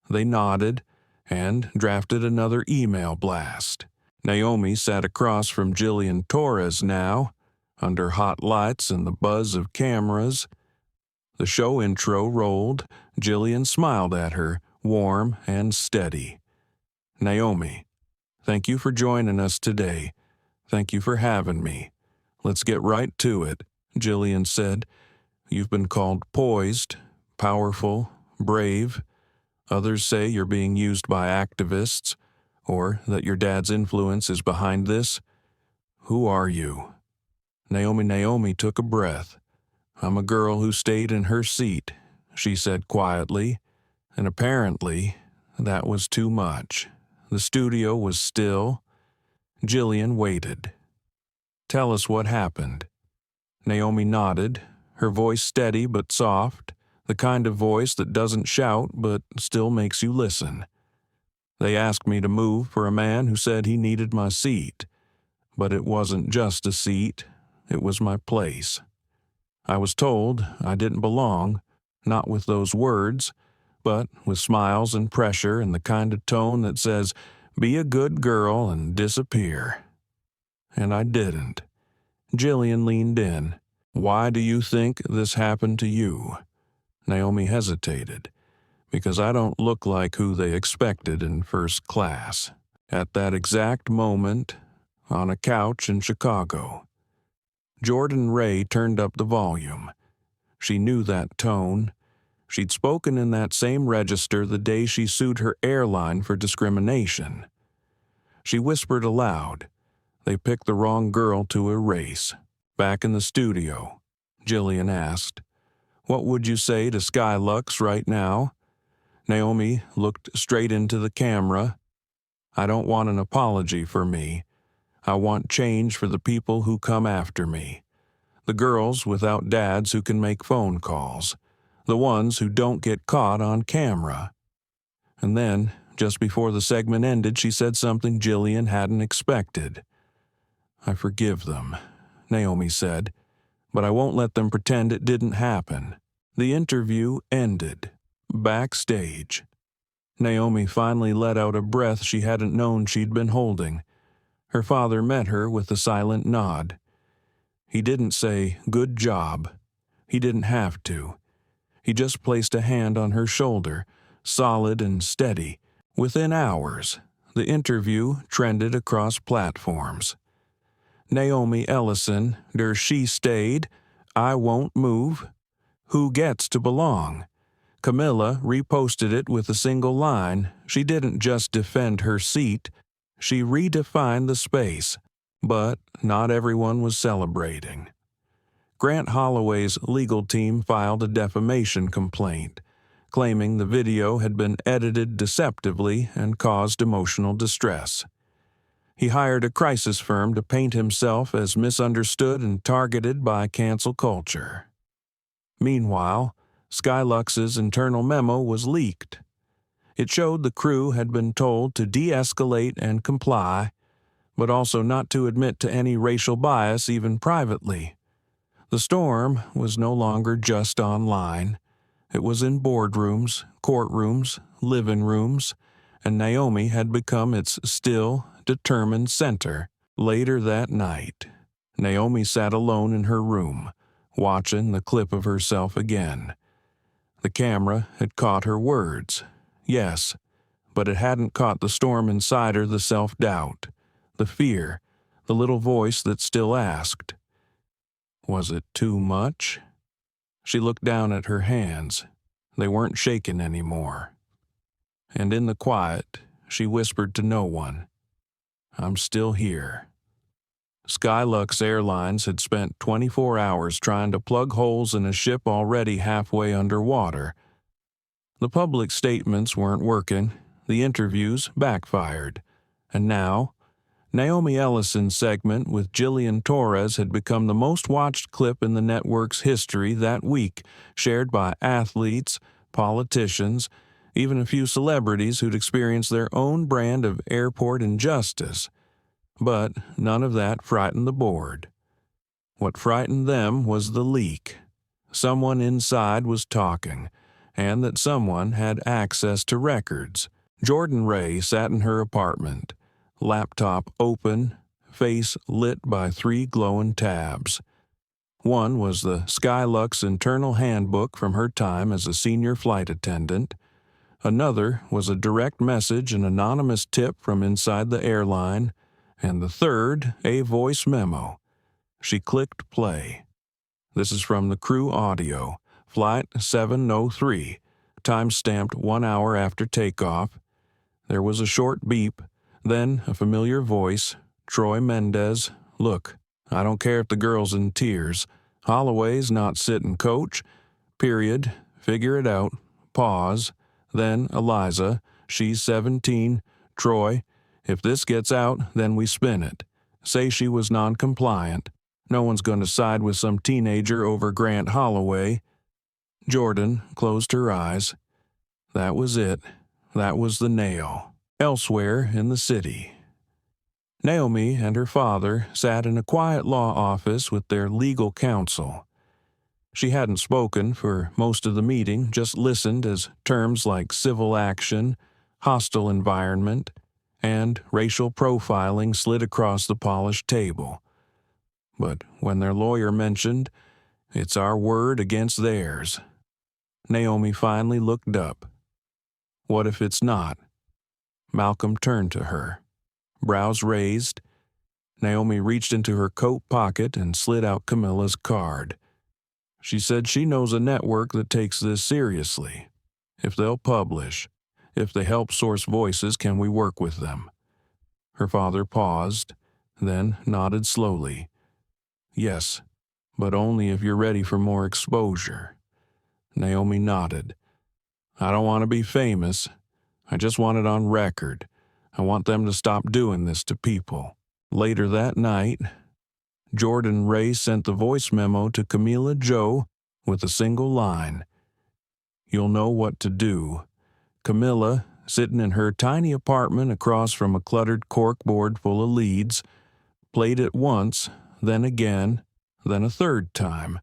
They nodded and drafted another email blast. Naomi sat across from Jillian Torres now, under hot lights and the buzz of cameras. The show intro rolled. Jillian smiled at her, warm and steady. "Naomi, thank you for joining us today. Thank you for having me. Let's get right to it," Jillian said. "You've been called poised, powerful, brave. Others say you're being used by activists, or that your dad's influence is behind this. Who are you?" Naomi took a breath. "I'm a girl who stayed in her seat," she said quietly, and apparently that was too much. The studio was still. Jillian waited. "Tell us what happened." Naomi nodded, her voice steady but soft, the kind of voice that doesn't shout but still makes you listen. "They asked me to move for a man who said he needed my seat. But it wasn't just a seat, it was my place. I was told I didn't belong, not with those words, but with smiles and pressure and the kind of tone that says, 'Be a good girl and disappear.' And I didn't." Jillian leaned in. "Why do you think this happened to you?" Naomi hesitated. "Because I don't look like who they expected in first class. At that exact moment, on a couch in Chicago." Jordan Ray turned up the volume. She knew that tone. She'd spoken in that same register the day she sued her airline for discrimination. She whispered aloud. "They picked the wrong girl to erase." Back in the studio, Jillian asked, "What would you say to Skylux right now?" Naomi looked straight into the camera. "I don't want an apology for me. I want change for the people who come after me. The girls without dads who can make phone calls. The ones who don't get caught on camera." And then, just before the segment ended, she said something Jillian hadn't expected. "I forgive them," Naomi said, "but I won't let them pretend it didn't happen." The interview ended. Backstage, Naomi finally let out a breath she hadn't known she'd been holding. Her father met her with a silent nod. He didn't say, "Good job." He didn't have to. He just placed a hand on her shoulder, solid and steady. Within hours, the interview trended across platforms. Naomi Ellison, Der She Stayed, I Won't Move, Who Gets to Belong? Camilla reposted it with a single line. She didn't just defend her seat, she redefined the space. But not everyone was celebrating. Grant Holloway's legal team filed a defamation complaint, claiming the video had been edited deceptively and caused emotional distress. He hired a crisis firm to paint himself as misunderstood and targeted by cancel culture. Meanwhile, Skylux's internal memo was leaked. It showed the crew had been told to de-escalate and comply, but also not to admit to any racial bias even privately. The storm was no longer just online. It was in boardrooms, courtrooms, living rooms, and Naomi had become its still, determined center. Later that night, Naomi sat alone in her room, watching the clip of herself again. The camera had caught her words, yes, but it hadn't caught the storm inside her, the self-doubt, the fear, the little voice that still asked, was it too much? She looked down at her hands. They weren't shaking anymore. And in the quiet, she whispered to no one, I'm still here. Skylux Airlines had spent 24 hours trying to plug holes in a ship already halfway underwater. The public statements weren't working, the interviews backfired, and now, Naomi Ellison's segment with Jillian Torres had become the most watched clip in the network's history that week, shared by athletes, politicians, even a few celebrities who'd experienced their own brand of airport injustice. But none of that frightened the board. What frightened them was the leak. Someone inside was talking, and that someone had access to records. Jordan Ray sat in her apartment, laptop open, face lit by 3 glowing tabs. One was the Skylux internal handbook from her time as a senior flight attendant. Another was a direct message and anonymous tip from inside the airline. And the third, a voice memo. She clicked play. This is from the crew audio, Flight 703, time-stamped 1 hour after takeoff. There was a short beep, then a familiar voice, Troy Mendez. Look, I don't care if the girl's in tears. Holloway's not sitting coach. Period. Figure it out. Pause. Then Eliza, she's 17. Troy, If this gets out, then we spin it. Say she was non-compliant. No one's going to side with some teenager over Grant Holloway." Jordan closed her eyes. That was it. That was the nail. Elsewhere in the city, Naomi and her father sat in a quiet law office with their legal counsel. She hadn't spoken for most of the meeting, just listened as terms like civil action, hostile environment, and racial profiling slid across the polished table. But when their lawyer mentioned, "It's our word against theirs," Naomi finally looked up. "What if it's not?" Malcolm turned to her. Brows raised, Naomi reached into her coat pocket and slid out Camilla's card. She said she knows a network that takes this seriously. If they'll publish, if they help source voices, can we work with them? Her father paused, then nodded slowly. "Yes, but only if you're ready for more exposure." Naomi nodded. "I don't want to be famous. I just want it on record. I want them to stop doing this to people." Later that night, Jordan Ray sent the voice memo to Camila Joe with a single line. "You'll know what to do." Camilla, sitting in her tiny apartment across from a cluttered corkboard full of leads, played it once, then again, then a third time.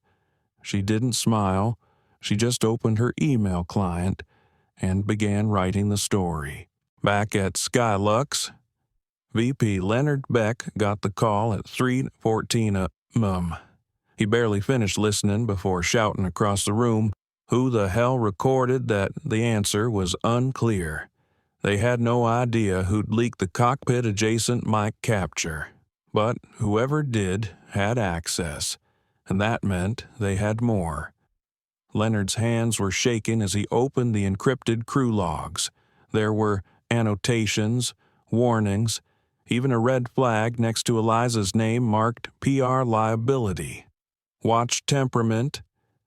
She didn't smile. She just opened her email client and began writing the story. Back at Skylux, VP Leonard Beck got the call at 3:14 a.m. He barely finished listening before shouting across the room, "Who the hell recorded that?" The answer was unclear. They had no idea who'd leaked the cockpit-adjacent mic capture. But whoever did had access, and that meant they had more. Leonard's hands were shaking as he opened the encrypted crew logs. There were annotations, warnings, even a red flag next to Eliza's name marked PR liability. "Watch temperament.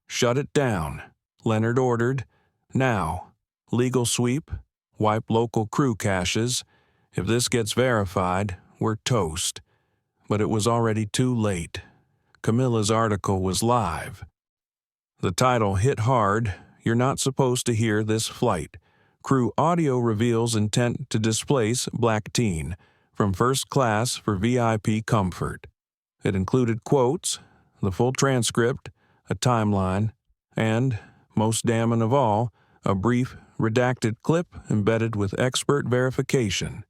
Shut it down," Leonard ordered. "Now. Legal sweep. Wipe local crew caches. If this gets verified, we're toast." But it was already too late. Camilla's article was live. The title hit hard. "You're not supposed to hear this flight. Crew audio reveals intent to displace black teen from first class for VIP comfort." It included quotes, the full transcript, a timeline, and, most damning of all, a brief, redacted clip embedded with expert verification.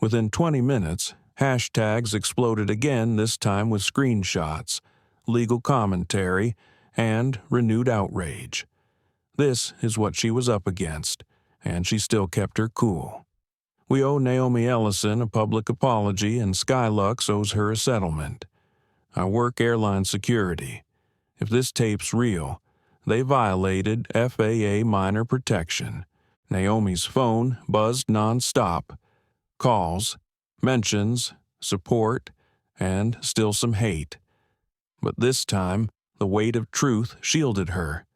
Within 20 minutes, hashtags exploded again, this time with screenshots, legal commentary, and renewed outrage. This is what she was up against, and she still kept her cool. "We owe Naomi Ellison a public apology, and Skylux owes her a settlement. I work airline security. If this tape's real, they violated FAA minor protection." Naomi's phone buzzed nonstop. Calls, mentions, support, and still some hate. But this time, the weight of truth shielded her.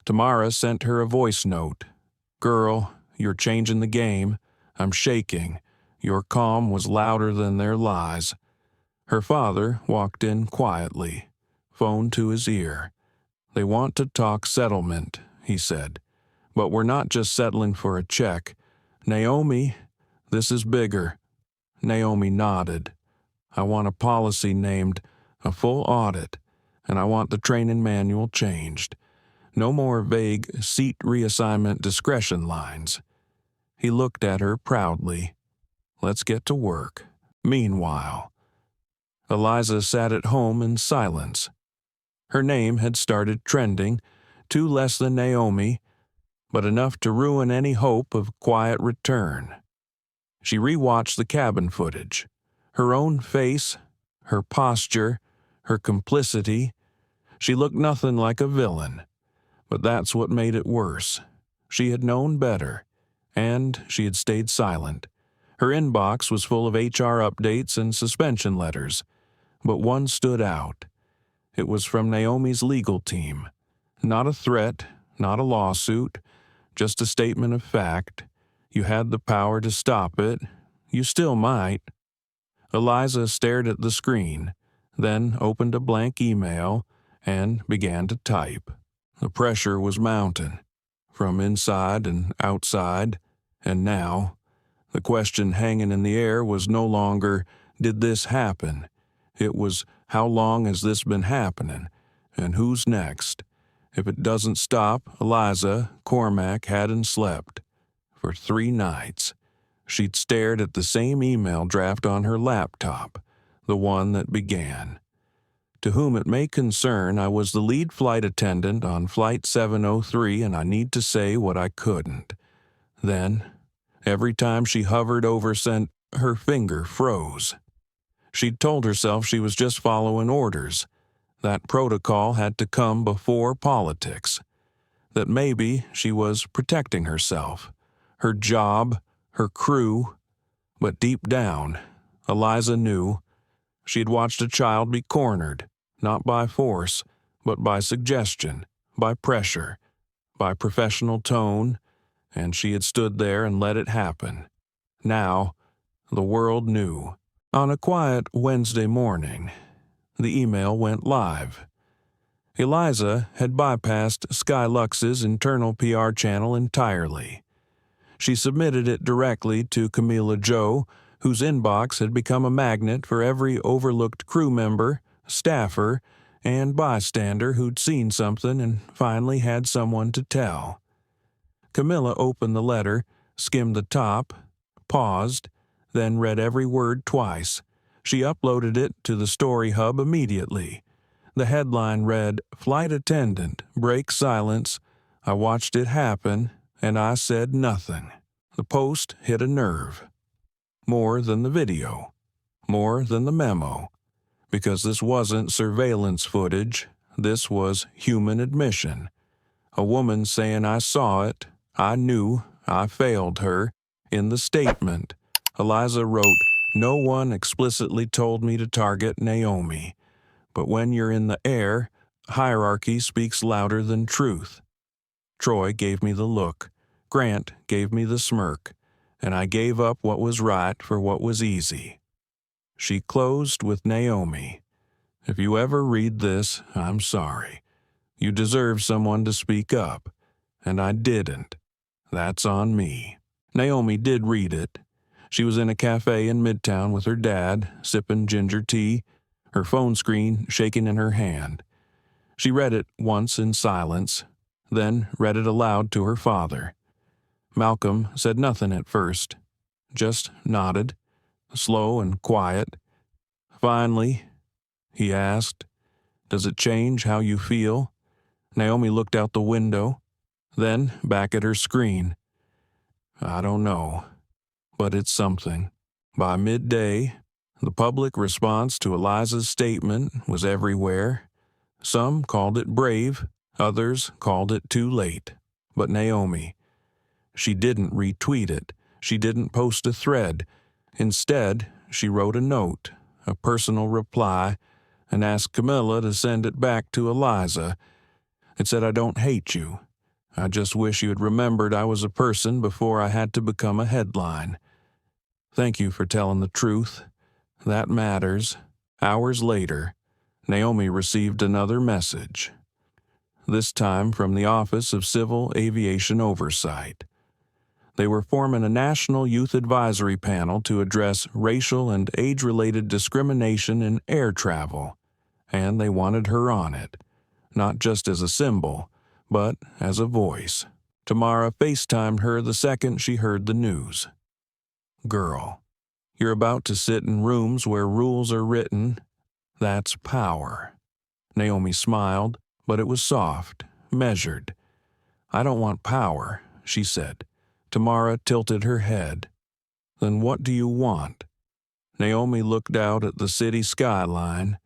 Tamara sent her a voice note. "Girl, you're changing the game. I'm shaking. Your calm was louder than their lies." Her father walked in quietly, phone to his ear. "They want to talk settlement," he said. "But we're not just settling for a check. Naomi, this is bigger." Naomi nodded. "I want a policy named a full audit, and I want the training manual changed. No more vague seat reassignment discretion lines." He looked at her proudly. "Let's get to work." Meanwhile, Eliza sat at home in silence. Her name had started trending, 2 less than Naomi, but enough to ruin any hope of quiet return. She rewatched the cabin footage. Her own face, her posture, her complicity. She looked nothing like a villain. But that's what made it worse. She had known better, and she had stayed silent. Her inbox was full of HR updates and suspension letters, but one stood out. It was from Naomi's legal team. Not a threat, not a lawsuit, just a statement of fact. You had the power to stop it. You still might. Eliza stared at the screen, then opened a blank email and began to type. The pressure was mounting, from inside and outside, and now, the question hanging in the air was no longer, did this happen? It was, how long has this been happening, and who's next? If it doesn't stop, Eliza Cormack hadn't slept. For 3 nights. She'd stared at the same email draft on her laptop, the one that began. To whom it may concern, I was the lead flight attendant on Flight 703, and I need to say what I couldn't. Then, every time she hovered over sent, her finger froze. She'd told herself she was just following orders. That protocol had to come before politics. That maybe she was protecting herself, her job, her crew. But deep down, Eliza knew she had watched a child be cornered, not by force, but by suggestion, by pressure, by professional tone, and she had stood there and let it happen. Now, the world knew. On a quiet Wednesday morning, the email went live. Eliza had bypassed Skylux's internal PR channel entirely. She submitted it directly to Camila Joe, whose inbox had become a magnet for every overlooked crew member, staffer, and bystander who'd seen something and finally had someone to tell. Camilla opened the letter, skimmed the top, paused, then read every word twice. She uploaded it to the Story Hub immediately. The headline read, "Flight attendant, break silence. I watched it happen, and I said nothing." The post hit a nerve. More than the video. More than the memo. Because this wasn't surveillance footage. This was human admission. A woman saying, "I saw it. I knew. I failed her." In the statement, Eliza wrote, "No one explicitly told me to target Naomi. But when you're in the air, hierarchy speaks louder than truth." Troy gave me the look. Grant gave me the smirk. And I gave up what was right for what was easy. She closed with Naomi. "If you ever read this, I'm sorry. You deserve someone to speak up. And I didn't. That's on me." Naomi did read it. She was in a cafe in Midtown with her dad, sipping ginger tea, her phone screen shaking in her hand. She read it once in silence, then read it aloud to her father. Malcolm said nothing at first, just nodded, slow and quiet. Finally, he asked, "Does it change how you feel?" Naomi looked out the window, then back at her screen. "I don't know, but it's something." By midday, the public response to Eliza's statement was everywhere. Some called it brave, others called it too late. But Naomi, she didn't retweet it. She didn't post a thread. Instead, she wrote a note, a personal reply, and asked Camilla to send it back to Eliza. It said, "I don't hate you. I just wish you had remembered I was a person before I had to become a headline. Thank you for telling the truth. That matters." Hours later, Naomi received another message. This time from the Office of Civil Aviation Oversight. They were forming a national youth advisory panel to address racial and age-related discrimination in air travel, and they wanted her on it, not just as a symbol, but as a voice. Tamara FaceTimed her the second she heard the news. "Girl, you're about to sit in rooms where rules are written. That's power." Naomi smiled, but it was soft, measured. "I don't want power," she said. Tamara tilted her head. "Then what do you want?" Naomi looked out at the city skyline.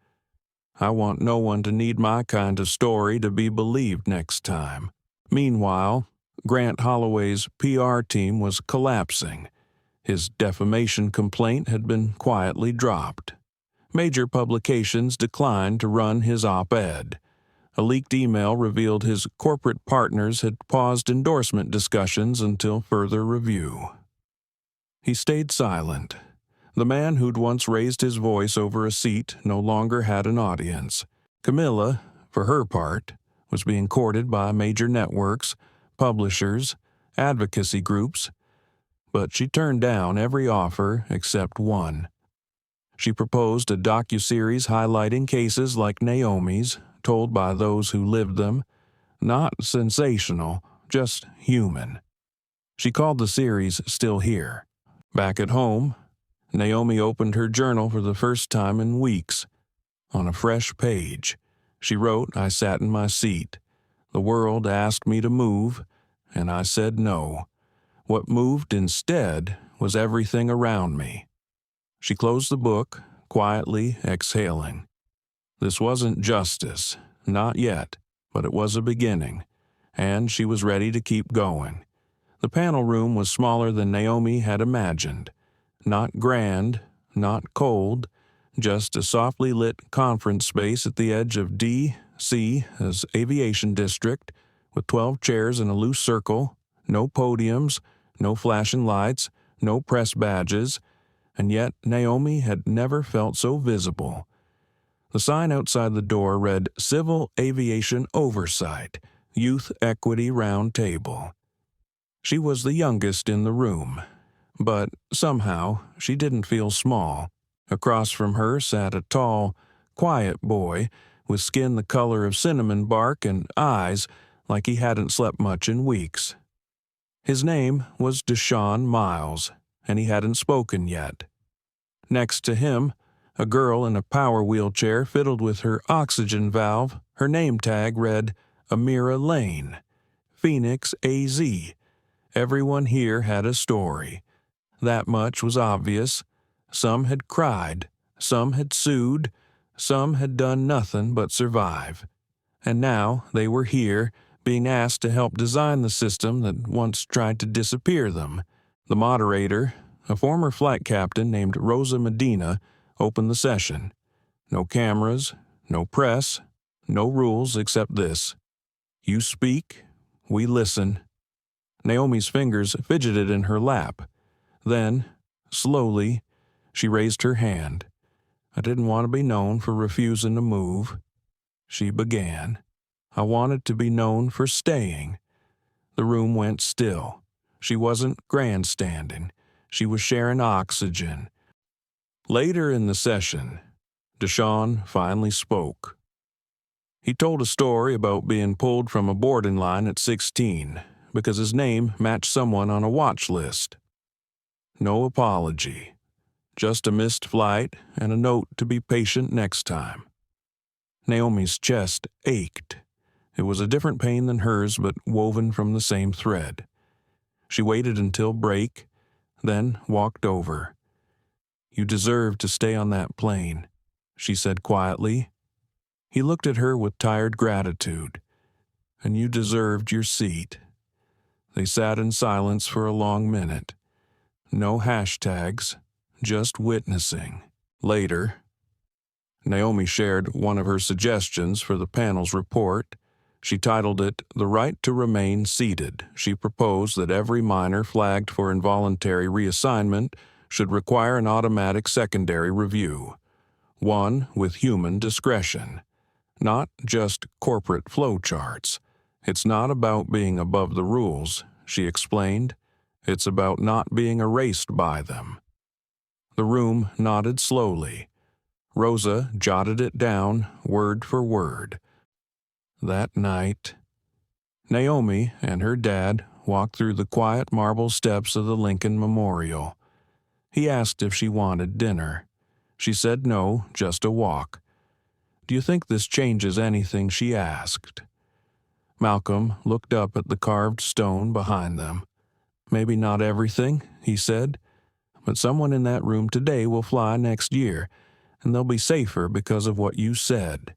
"I want no one to need my kind of story to be believed next time." Meanwhile, Grant Holloway's PR team was collapsing. His defamation complaint had been quietly dropped. Major publications declined to run his op-ed. A leaked email revealed his corporate partners had paused endorsement discussions until further review. He stayed silent. The man who'd once raised his voice over a seat no longer had an audience. Camilla, for her part, was being courted by major networks, publishers, advocacy groups, but she turned down every offer except one. She proposed a docuseries highlighting cases like Naomi's, told by those who lived them, not sensational, just human. She called the series Still Here. Back at home, Naomi opened her journal for the first time in weeks. On a fresh page, she wrote, "I sat in my seat. The world asked me to move, and I said no. What moved instead was everything around me." She closed the book, quietly exhaling. This wasn't justice, not yet, but it was a beginning, and she was ready to keep going. The panel room was smaller than Naomi had imagined. Not grand, not cold, just a softly lit conference space at the edge of D.C. as Aviation District, with 12 chairs in a loose circle, no podiums, no flashing lights, no press badges, and yet Naomi had never felt so visible. The sign outside the door read Civil Aviation Oversight, Youth Equity Round Table. She was the youngest in the room, but somehow she didn't feel small. Across from her sat a tall, quiet boy with skin the color of cinnamon bark and eyes like he hadn't slept much in weeks. His name was Deshaun Miles, and he hadn't spoken yet. Next to him, a girl in a power wheelchair fiddled with her oxygen valve. Her name tag read Amira Lane, Phoenix, AZ. Everyone here had a story. That much was obvious. Some had cried, some had sued, some had done nothing but survive. And now they were here, being asked to help design the system that once tried to disappear them. The moderator, a former flight captain named Rosa Medina, opened the session. No cameras, no press, no rules except this. You speak, we listen. Naomi's fingers fidgeted in her lap. Then, slowly, she raised her hand. I didn't want to be known for refusing to move. She began. I wanted to be known for staying. The room went still. She wasn't grandstanding. She was sharing oxygen. Later in the session, Deshaun finally spoke. He told a story about being pulled from a boarding line at 16 because his name matched someone on a watch list. No apology, just a missed flight and a note to be patient next time. Naomi's chest ached. It was a different pain than hers, but woven from the same thread. She waited until break, then walked over. You deserve to stay on that plane, she said quietly. He looked at her with tired gratitude. And you deserved your seat. They sat in silence for a long minute. No hashtags, just witnessing. Later, Naomi shared one of her suggestions for the panel's report. She titled it, "The Right to Remain Seated." She proposed that every minor flagged for involuntary reassignment should require an automatic secondary review, one with human discretion, not just corporate flowcharts. It's not about being above the rules, she explained. It's about not being erased by them. The room nodded slowly. Rosa jotted it down, word for word. That night, Naomi and her dad walked through the quiet marble steps of the Lincoln Memorial. He asked if she wanted dinner. She said no, just a walk. Do you think this changes anything? She asked. Malcolm looked up at the carved stone behind them. Maybe not everything, he said, but someone in that room today will fly next year, and they'll be safer because of what you said.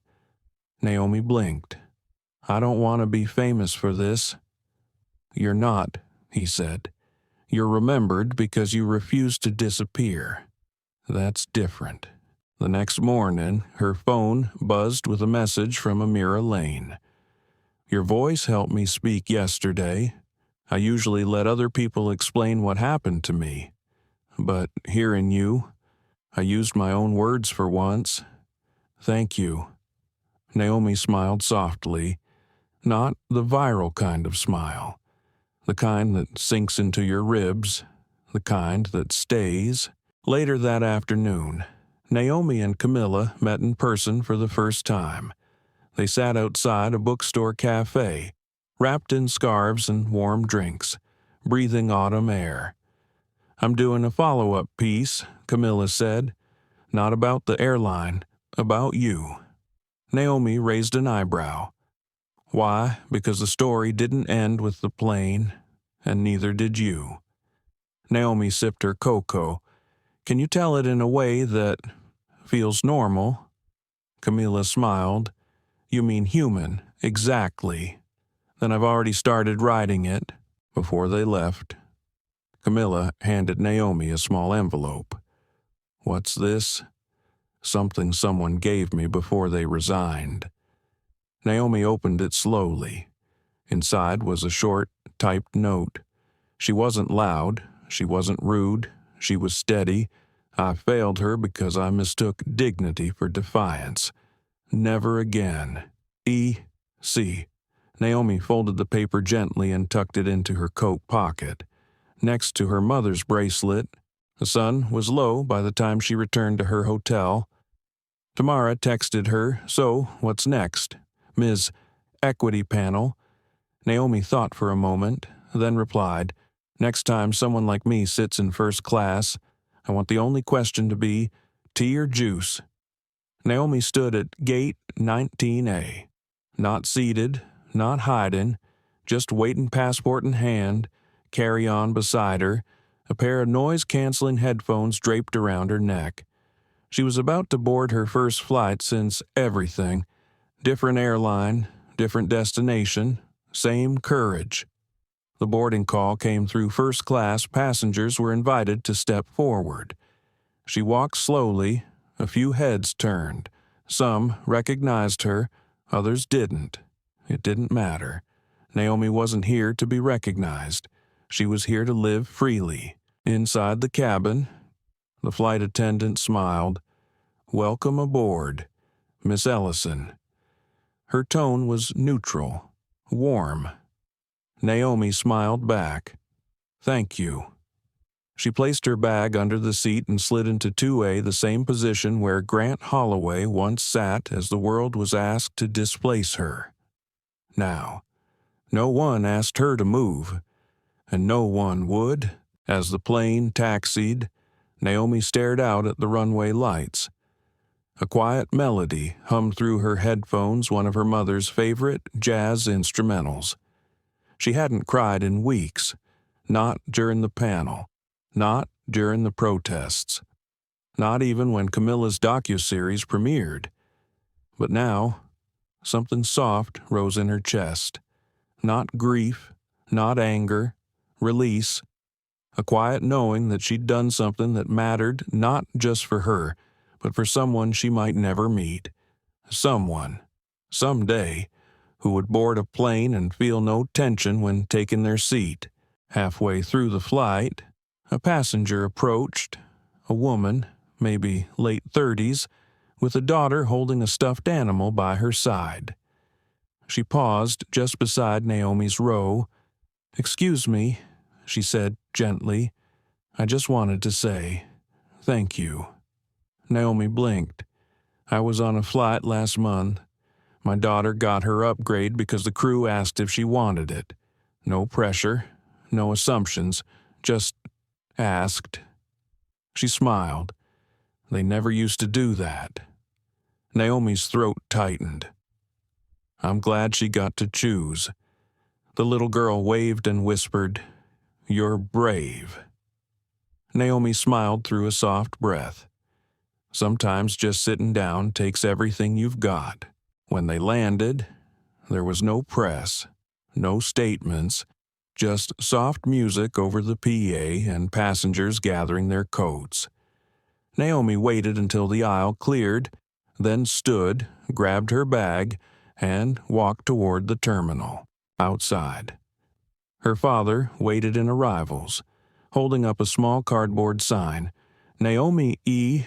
Naomi blinked. I don't want to be famous for this. You're not, he said. You're remembered because you refused to disappear. That's different. The next morning, her phone buzzed with a message from Amira Lane. Your voice helped me speak yesterday. I usually let other people explain what happened to me. but hearing you, I used my own words for once. Thank you." Naomi smiled softly, not the viral kind of smile, the kind that sinks into your ribs, the kind that stays. Later that afternoon, Naomi and Camilla met in person for the first time. They sat outside a bookstore cafe, wrapped in scarves and warm drinks, breathing autumn air. "I'm doing a follow-up piece," Camilla said. "Not about the airline, about you." Naomi raised an eyebrow. "Why? Because the story didn't end with the plane, and neither did you." Naomi sipped her cocoa. "Can you tell it in a way that feels normal?" Camilla smiled. "You mean human, exactly. Then I've already started writing it." Before they left, Camilla handed Naomi a small envelope. "What's this?" "Something someone gave me before they resigned." Naomi opened it slowly. Inside was a short, typed note. She wasn't loud, she wasn't rude, she was steady. "I failed her because I mistook dignity for defiance. Never again. E.C." Naomi folded the paper gently and tucked it into her coat pocket, next to her mother's bracelet. The sun was low by the time she returned to her hotel. Tamara texted her, "So, what's next? Ms. Equity Panel." Naomi thought for a moment, then replied, "Next time someone like me sits in first class, I want the only question to be, tea or juice?" Naomi stood at gate 19A, not seated, not hiding, just waiting, passport in hand, carry-on beside her, a pair of noise-canceling headphones draped around her neck. She was about to board her first flight since everything, different airline, different destination, same courage. The boarding call came through first class. Passengers were invited to step forward. She walked slowly. A few heads turned. Some recognized her, others didn't. It didn't matter. Naomi wasn't here to be recognized. She was here to live freely. Inside the cabin, the flight attendant smiled. "Welcome aboard, Miss Ellison." Her tone was neutral, warm. Naomi smiled back. "Thank you." She placed her bag under the seat and slid into 2A, the same position where Grant Holloway once sat as the world was asked to displace her. Now, no one asked her to move, and no one would. As the plane taxied, Naomi stared out at the runway lights. A quiet melody hummed through her headphones, one of her mother's favorite jazz instrumentals. She hadn't cried in weeks, not during the panel, not during the protests, not even when Camilla's docuseries premiered. But now, something soft rose in her chest. Not grief, not anger, release. A quiet knowing that she'd done something that mattered not just for her, but for someone she might never meet. Someone, someday, who would board a plane and feel no tension when taking their seat. Halfway through the flight, a passenger approached, a woman, maybe late 30s, with a daughter holding a stuffed animal by her side. She paused just beside Naomi's row. "Excuse me," she said gently. "I just wanted to say thank you." Naomi blinked. "I was on a flight last month. My daughter got her upgrade because the crew asked if she wanted it. No pressure, no assumptions, just asked." She smiled. "They never used to do that." Naomi's throat tightened. "I'm glad she got to choose." The little girl waved and whispered, "You're brave." Naomi smiled through a soft breath. Sometimes just sitting down takes everything you've got. When they landed, there was no press, no statements, just soft music over the PA and passengers gathering their coats. Naomi waited until the aisle cleared, then stood, grabbed her bag, and walked toward the terminal, outside. Her father waited in arrivals, holding up a small cardboard sign. "Naomi E."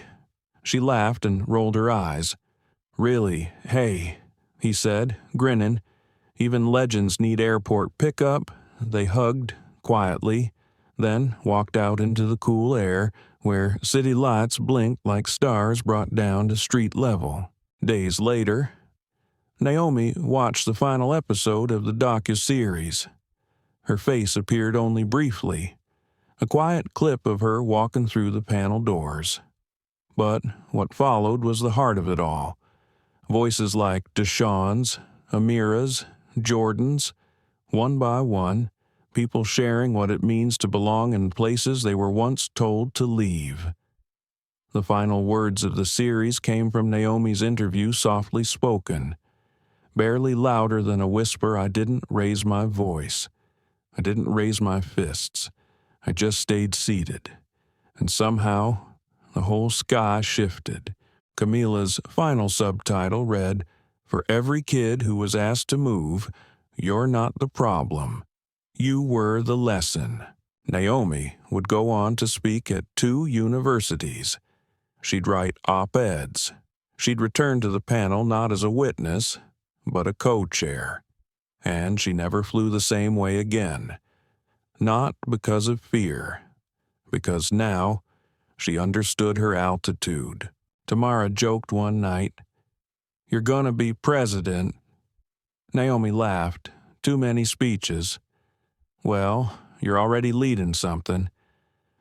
She laughed and rolled her eyes. "Really, hey," he said, grinning. "Even legends need airport pickup." They hugged, quietly, then walked out into the cool air, where city lights blinked like stars brought down to street level. Days later, Naomi watched the final episode of the docuseries. Her face appeared only briefly, a quiet clip of her walking through the panel doors. But what followed was the heart of it all. Voices like Deshawn's, Amira's, Jordan's, one by one, people sharing what it means to belong in places they were once told to leave. The final words of the series came from Naomi's interview, softly spoken. Barely louder than a whisper, I didn't raise my voice. I didn't raise my fists. I just stayed seated. And somehow, the whole sky shifted. Camila's final subtitle read, "For every kid who was asked to move, you're not the problem. You were the lesson." Naomi would go on to speak at 2 universities. She'd write op-eds. She'd return to the panel not as a witness, but a co-chair. And she never flew the same way again. Not because of fear, because now she understood her altitude. Tamara joked one night, "You're gonna be president." Naomi laughed. "Too many speeches." "Well, you're already leading something."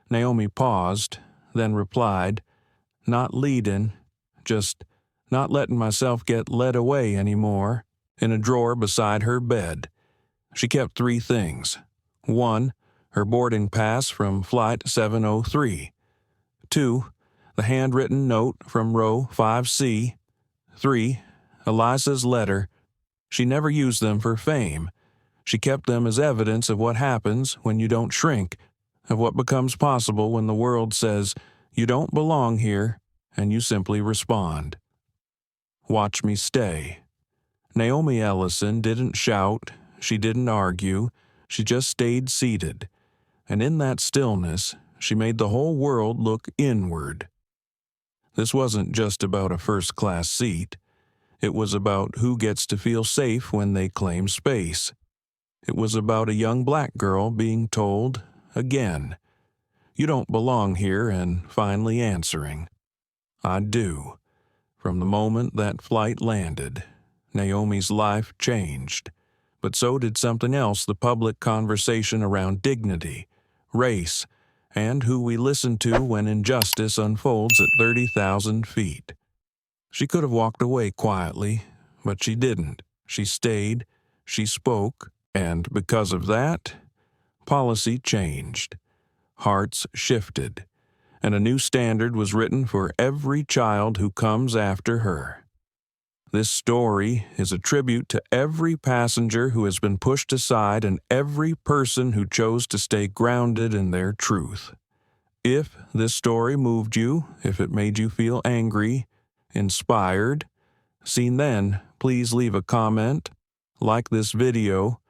Naomi paused, then replied, "Not leading, just not letting myself get led away anymore." In a drawer beside her bed, she kept 3 things. 1, her boarding pass from Flight 703. 2, the handwritten note from row 5C. 3, Eliza's letter. She never used them for fame. She kept them as evidence of what happens when you don't shrink, of what becomes possible when the world says, "You don't belong here," and you simply respond. Watch me stay. Naomi Ellison didn't shout, she didn't argue, she just stayed seated. And in that stillness, she made the whole world look inward. This wasn't just about a first-class seat. It was about who gets to feel safe when they claim space. It was about a young black girl being told, again, "You don't belong here," and finally answering, "I do." From the moment that flight landed, Naomi's life changed, but so did something else: the public conversation around dignity, race, and who we listen to when injustice unfolds at 30,000 feet. She could have walked away quietly, but she didn't. She stayed, she spoke, and because of that, policy changed. Hearts shifted, and a new standard was written for every child who comes after her. This story is a tribute to every passenger who has been pushed aside and every person who chose to stay grounded in their truth. If this story moved you, if it made you feel angry, inspired, seen then, please leave a comment, like this video,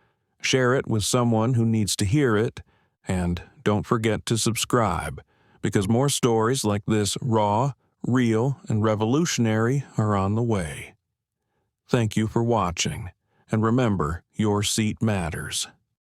share it with someone who needs to hear it, and don't forget to subscribe, because more stories like this, raw, real, and revolutionary, are on the way. Thank you for watching, and remember, your seat matters.